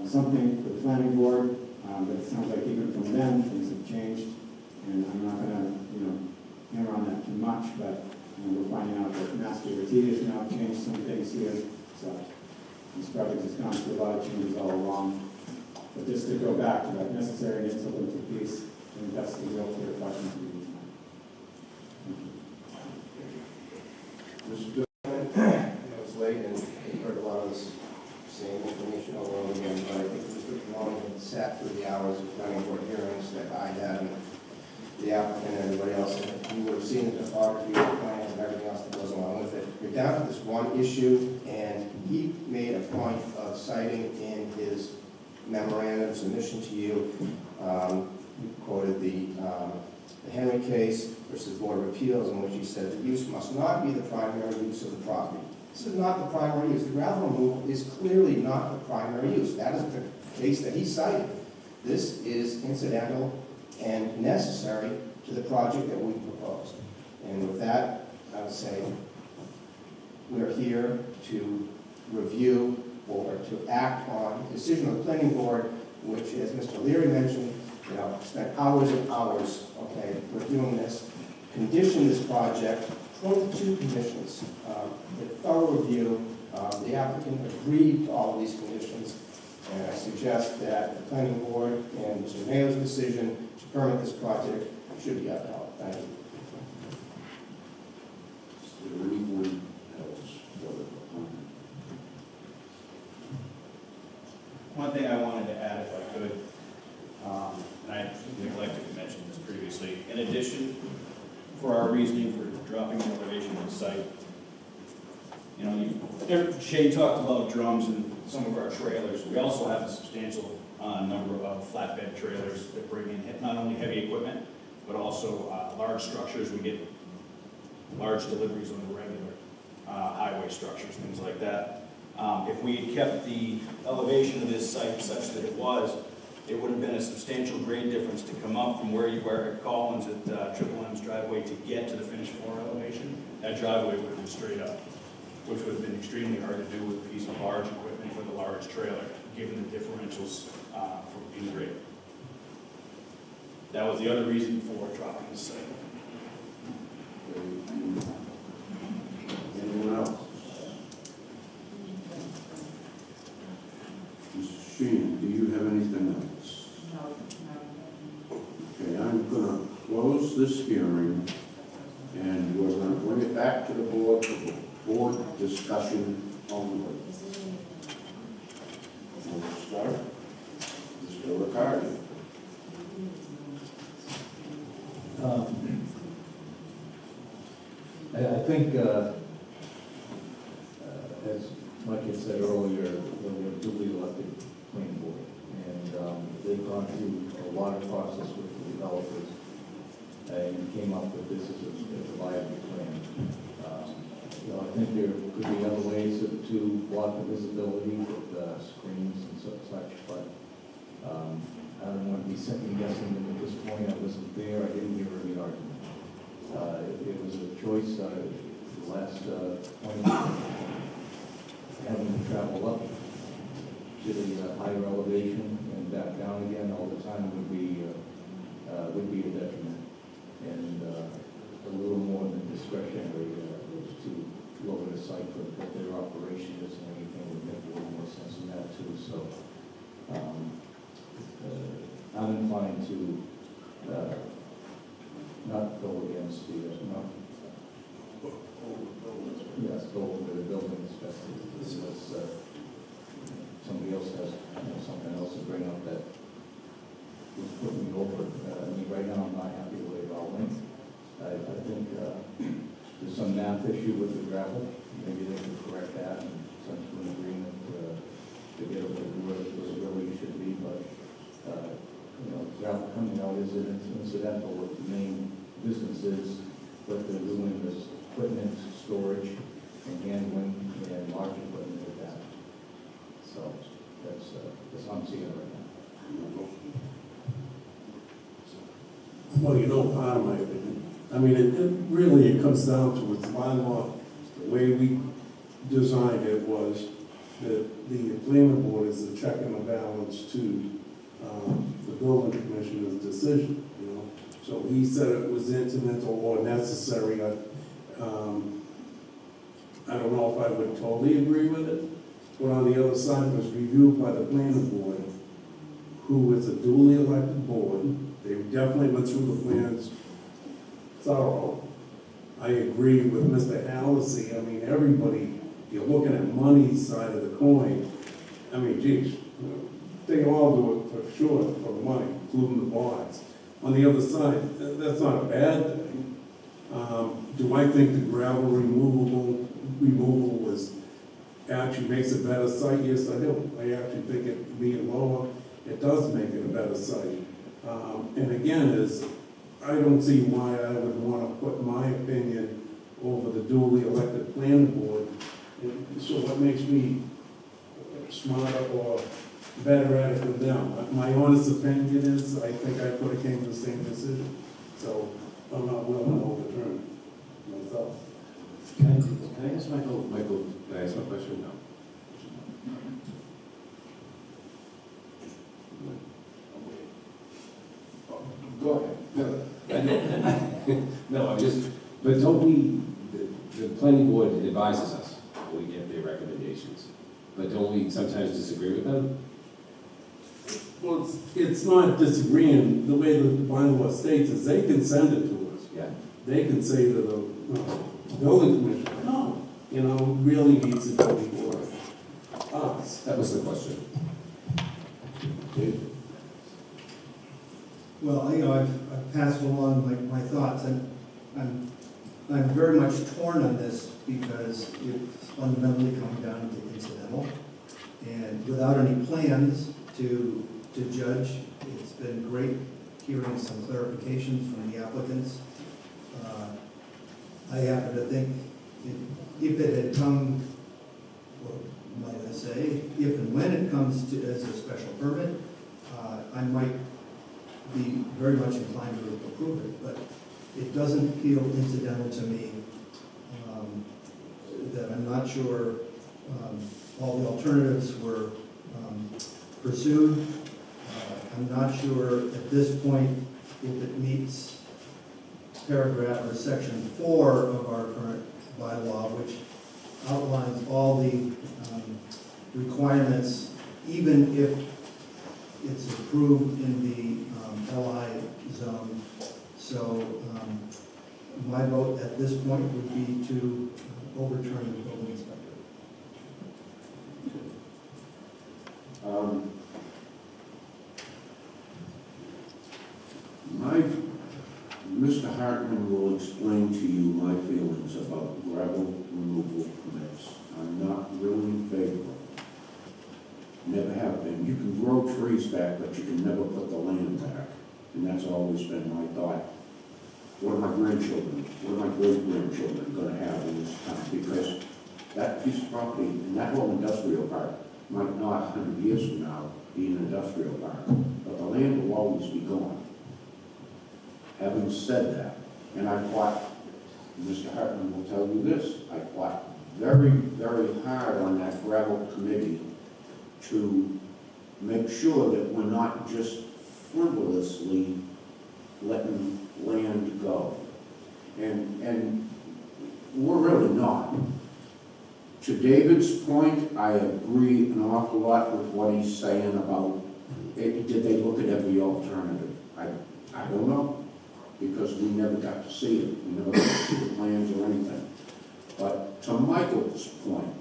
something for the planning board, but it sounds like even from them, things have changed. And I'm not going to, hammer on that too much, but we're finding out that Mass DOT has now changed some things here. So this project has gone through a lot of changes all along. But just to go back to that necessary and incidental piece, I think that's the real clear question for you tonight. It was late and we heard a lot of this same information over and over again, but I think Mr. Maloney had sat through the hours of planning board hearings that I had and the applicant and everybody else, and you would have seen the topography of the plans and everything else that goes along with it. You're down to this one issue, and he made a point of citing in his memorandum submission to you, he quoted the Henry case versus Board of Appeals, in which he said the use must not be the primary use of the property. This is not the primary use. The gravel removal is clearly not the primary use. That is the case that he cited. This is incidental and necessary to the project that we proposed. And with that, I would say we're here to review or to act on the decision of the planning board, which, as Mr. Leary mentioned, spent hours and hours, reviewing this, condition this project, 22 conditions, a thorough review. The applicant agreed to all of these conditions, and I suggest that the planning board and Mr. Naylor's decision to permit this project should be upheld. Thank you. Is there anyone else for the comment? One thing I wanted to add, if I could, and I neglected to mention this previously, in addition, for our reasoning for dropping the elevation of the site, Shay talked about drums and some of our trailers. We also have a substantial a number of flatbed trailers that bring in not only heavy equipment, but also large structures. We get large deliveries on the regular highway structures, things like that. If we had kept the elevation of this site such that it would have been a substantial grade difference to come up from where you were at Collins at Triple M's driveway to get to the finished floor elevation. That driveway would have been straight up, which would have been extremely hard to do with a piece of large equipment with a large trailer, given the differentials in grade. That was the other reason for dropping the site. Anyone else? Mr. Sheehan, do you have anything else? No. Okay, I'm gonna close this hearing, and we're gonna bring it back to the board for board discussion only. We'll start. Mr. Riccardi. I think, as Mike had said earlier, we're a duly elected planning board, and they've gone through a lot of process with the developers, and came up with this as a viable plan. I think there could be other ways to block the visibility with screens and such, but I don't want to be second guessing them at this point. I wasn't there, I didn't hear any argument. It was a choice, the last point, having to travel up to the higher elevation and back down again all the time would be a detriment. And a little more than discretionary to lower the site for their operation is anything would make a little more sense in that too. So I'm inclined to not go against the, go over the building inspector, unless somebody else has something else to bring up that was putting me over. I mean, right now I'm not happy the way it all went. I think there's some math issue with the gravel. Maybe they can correct that and come to an agreement to get it where it really should be. But gravel coming out is incidental with the main businesses. What they're doing is equipment storage and handling and large equipment like that. So that's how I'm seeing it right now. Well, part of my opinion. I mean, it comes down to its bylaw. The way we designed it was that the planning board is the check and the balance to the building commissioner's decision, So he said it was incidental or necessary. I don't know if I would totally agree with it, but on the other side, it was reviewed by the planning board, who is a duly elected board. They definitely went through the plans thorough. I agree with Mr. Halsey. I mean, everybody, you're looking at money side of the coin. I mean, geez, they all do it for sure for the money, including the bonds. On the other side, that's not a bad thing. Do I think the gravel removal was actually makes a better site? Yes, I do. I actually think it being lower, it does make it a better site. And again, I don't see why I would want to put my opinion over the duly elected planning board. So what makes me smarter or better at it than them? My honest opinion is, I think I could have came to the same decision. So I'm not willing to overturn myself. Can I ask Michael, can I ask my question? No. Go ahead. No, but don't we, the planning board advises us when we get their recommendations, but don't we sometimes disagree with them? Well, it's not disagreeing. The way the bylaw states is they can send it to us. Yeah. They can say to the building commissioner, no, really needs to go before us. That was the question. Dave? Well, I've passed along my thoughts, and I'm very much torn on this because it's fundamentally coming down to incidental, and without any plans to to judge. It's been great hearing some clarifications from the applicants. I happen to think if it had come, or might I say, if and when it comes to as a special permit, I might be very much inclined to approve it, but it doesn't feel incidental to me. That I'm not sure all the alternatives were pursued. I'm not sure at this point if it meets paragraph or section 4 of our current bylaw, which outlines all the requirements, even if it's approved in the LI zone. So my vote at this point would be to overturn the building inspector. Mr. Hartman will explain to you my feelings about gravel removal permits. I'm not really in favor of it. Never have been. You can grow trees back, but you can never put the land back. And that's always been my thought. What are my grandchildren, what are my great-grandchildren going to have in this town? Because that piece of property, and that whole industrial park, might not 100 years from now be an industrial park, but the land will always be gone. Having said that, and I fought, Mr. Hartman will tell you this, I fought very, very hard on that gravel committee to make sure that we're not just frivolously letting land go. And we're really not. To David's point, I agree an awful lot with what he's saying about, did they look at every alternative? I don't know, because we never got to see it. We never got to see the plans or anything. But to Michael's point,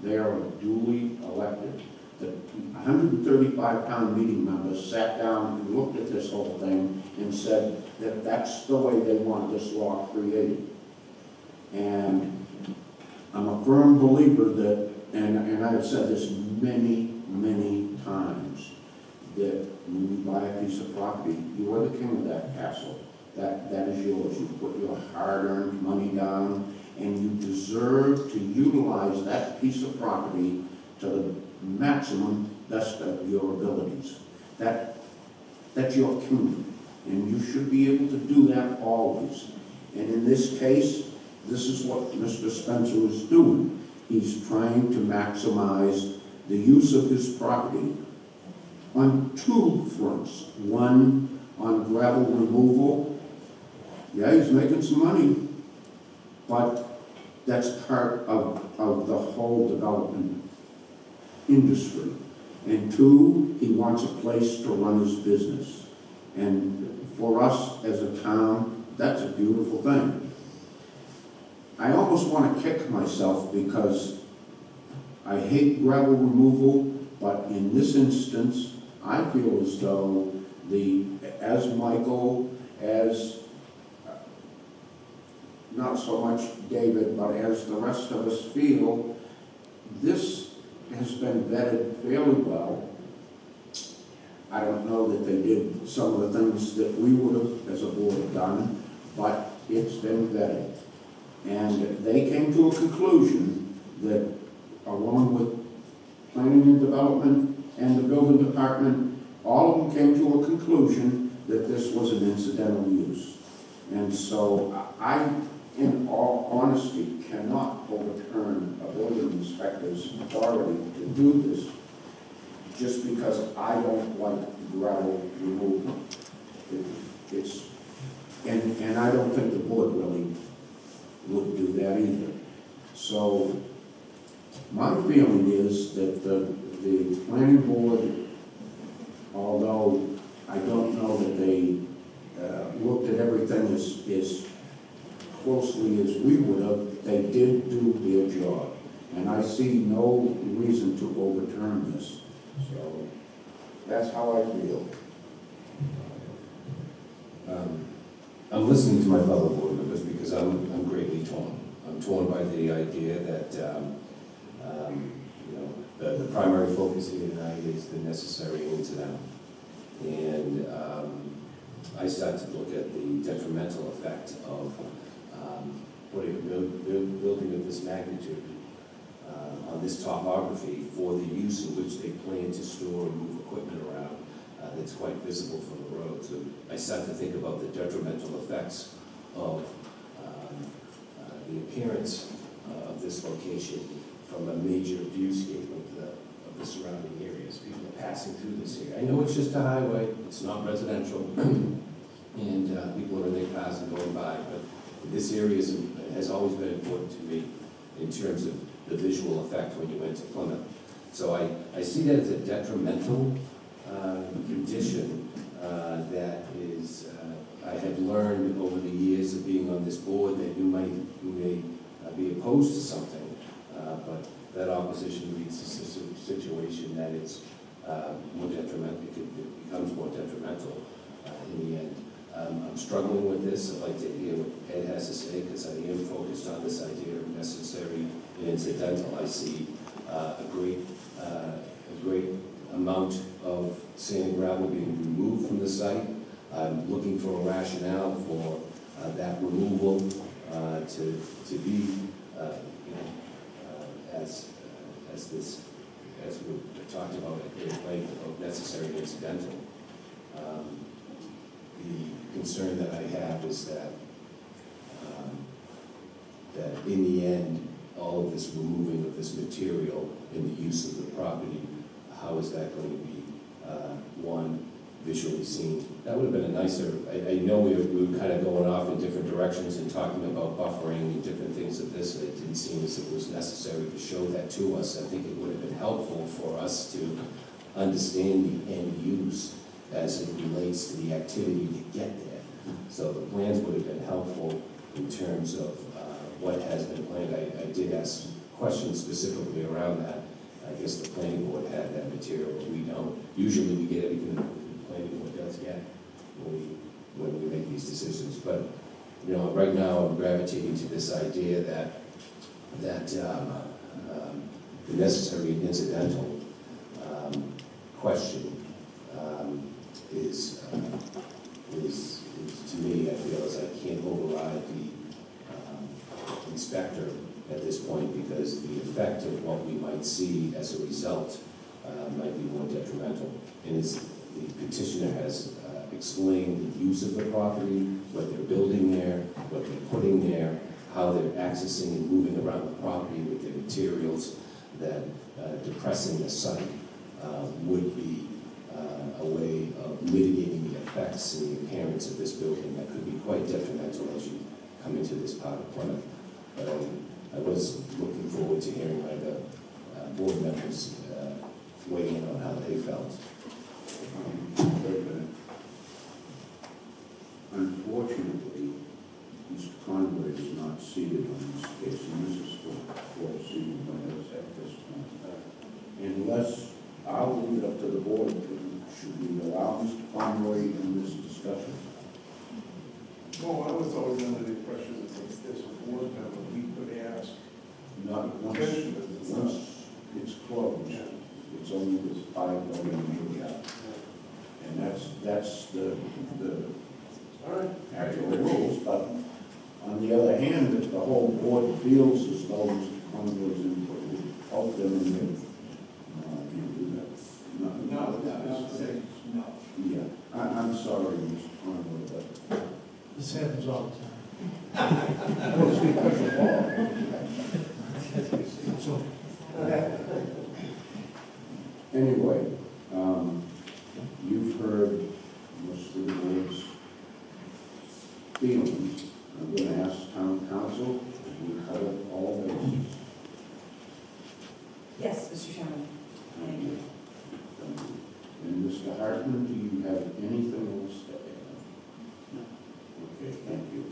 they are duly elected. The 135-pound meeting members sat down and looked at this whole thing and said that that's the way they want this law created. And I'm a firm believer that, and I've said this many, many times, that when you buy a piece of property, you are the king of that castle. That is yours. You put your hard-earned money down, and you deserve to utilize that piece of property to the maximum best of your abilities. That's your kingdom, and you should be able to do that always. And in this case, this is what Mr. Spencer is doing. He's trying to maximize the use of his property on two fronts. One, on gravel removal. Yeah, he's making some money, but that's part of the whole development industry. And two, he wants a place to run his business. And for us as a town, that's a beautiful thing. I almost want to kick myself because I hate gravel removal, but in this instance, I feel as though as Michael, as not so much David, but as the rest of us feel, this has been vetted fairly well. I don't know that they did some of the things that we would have, as a board, done, but it's been vetted. And they came to a conclusion that, along with planning and development and the building department, all of them came to a conclusion that this was an incidental use. And so I, in all honesty, cannot overturn a building inspector's authority to do this just because I don't like gravel removal. And I don't think the board really would do that either. So my feeling is that the planning board, although I don't know that they looked at everything as closely as we would have, they did do their job. And I see no reason to overturn this. So that's how I feel. I'm listening to my fellow board members because I'm greatly torn. I'm torn by the idea that the primary focus here tonight is the necessary incidental. And I start to look at the detrimental effect of putting a building of this magnitude on this topography for the use in which they plan to store and move equipment around that's quite visible from the road. So I start to think about the detrimental effects of the appearance of this location from a major viewscape of the surrounding areas. People are passing through this area. I know it's just a highway, it's not residential, and people are in their cars and going by, but this area has always been important to me in terms of the visual effect when you enter Plymouth. So I see that as a detrimental condition that is, I have learned over the years of being on this board that you may be opposed to something, but that opposition leads to a situation that is more detrimental, it becomes more detrimental in the end. I'm struggling with this. I'd like to hear what Ed has to say, because I am focused on this idea of necessary and incidental. I see a great amount of sand and gravel being removed from the site. I'm looking for a rationale for that removal to be, as we talked about at great length, about necessary and incidental. The concern that I have is that in the end, all of this removing of this material and the use of the property, how is that going to be, one, visually seen? That would have been a nicer, I know we were kind of going off in different directions and talking about buffering and different things of this, and it didn't seem as if it was necessary to show that to us. I think it would have been helpful for us to understand the end use as it relates to the activity to get there. So the plans would have been helpful in terms of what has been planned. I did ask questions specifically around that. I guess the planning board had that material, but we don't. Usually we get everything that the planning board does get when we make these decisions. But you know, right now I'm gravitating to this idea that the necessary and incidental question is to me, I feel as I can't override the inspector at this point, because the effect of what we might see as a result might be more detrimental. And as the petitioner has explained the use of the property, what they're building there, what they're putting there, how they're accessing and moving around the property with their materials, that depressing the site would be a way of mitigating the effects and the appearance of this building that could be quite detrimental as you come into this part of Plymouth. But I was looking forward to hearing my board members weigh in on how they felt. Unfortunately, Mr. Conway is not seated on this case, and this is for seated by us at this point. Unless, I'll leave it up to the board, should we allow Mr. Conway in this discussion? Well, I was always under the impression that if there's a board member, we could ask. Not once it's closed, it's only this 5 million we have. And that's the actual rules, but on the other hand, if the whole board feels as though Mr. Conway's input would help them in their, can't do that. No. Yeah, I'm sorry, Mr. Conway, but. This happens all the time. I don't speak special law. So, Anyway, you've heard most of the board's feelings. I'm going to ask town council if we cover all bases. Yes, Mr. Chairman. Thank you. And Mr. Hartman, do you have anything else to add? No. Okay, thank you.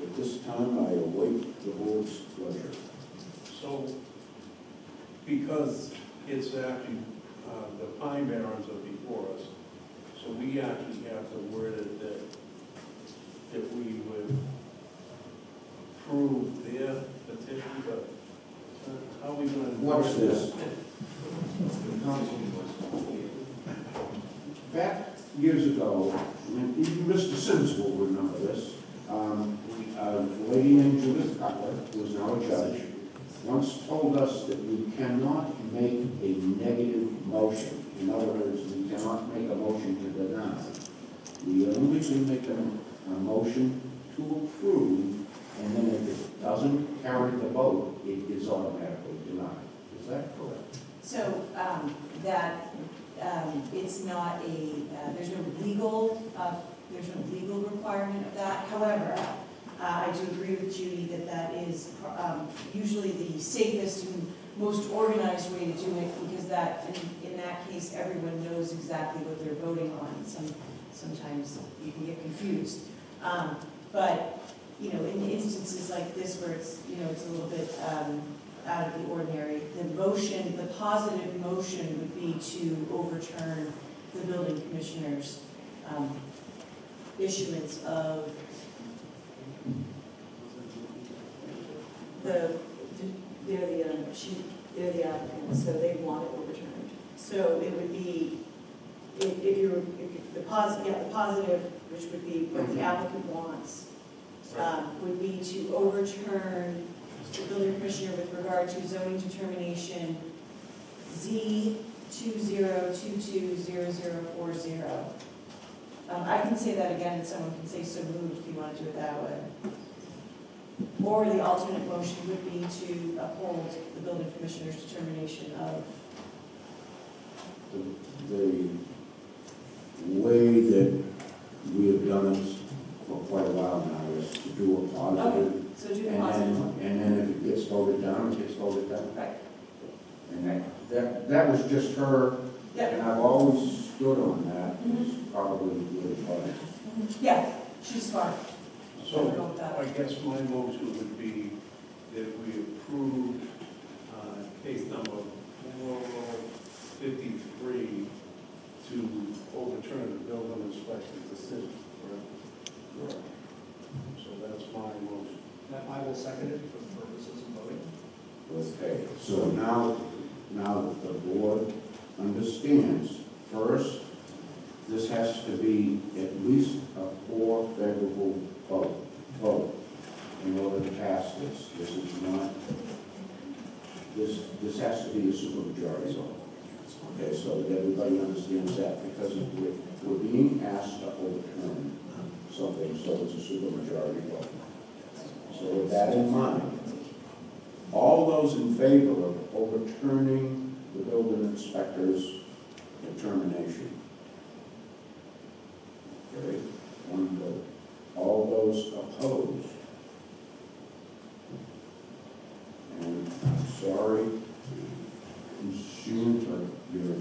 At this time, I await the board's pleasure. So, because it's actually, the Pine Barrens are before us, so we actually have to word it that if we would approve their petition, but how are we going to? Watch this. Back years ago, and even Mr. Sims will remember this, a lady named Judith Cutler, who is now a judge, once told us that we cannot make a negative motion. In other words, we cannot make a motion to deny. We only can make a motion to approve, and then if it doesn't carry the vote, it is automatically denied. Is that correct? So, it's not there's no legal requirement of that. However, I do agree with Judy that is usually the safest and most organized way to do it, because in that case, everyone knows exactly what they're voting on. Sometimes you can get confused. But, in instances like this where it's a little bit out of the ordinary, the positive motion would be to overturn the building commissioner's issuance of they're the applicant, so they want it overturned. So it would be, the positive, which would be what the applicant wants, would be to overturn the building commissioner with regard to zoning determination Z 20220040. I can say that again, and someone can say so moved if you want to do it that way. Or the alternate motion would be to uphold the building commissioner's determination of. The way that we have done it for quite a while now is to do a positive. Okay, so do the positive one. And then if it gets voted down, it gets voted down. Right. And that was just her, Yep. and I've always stood on that. It's probably really fun. Yeah, she's smart. So, Go with that. I guess my motion would be that we approve case number 453 to overturn the building inspector's decision, correct? So that's my motion. I will second it for the purposes of voting. Okay, so now that the board understands, first, this has to be at least a 4 favorable vote in order to pass this. This is not, this has to be a supermajority vote. Okay, so that everybody understands that, because we're being asked to overturn something, so it's a supermajority vote. So with that in mind, all those in favor of overturning the building inspector's determination? Okay, one vote. All those opposed? And I'm sorry, consumed your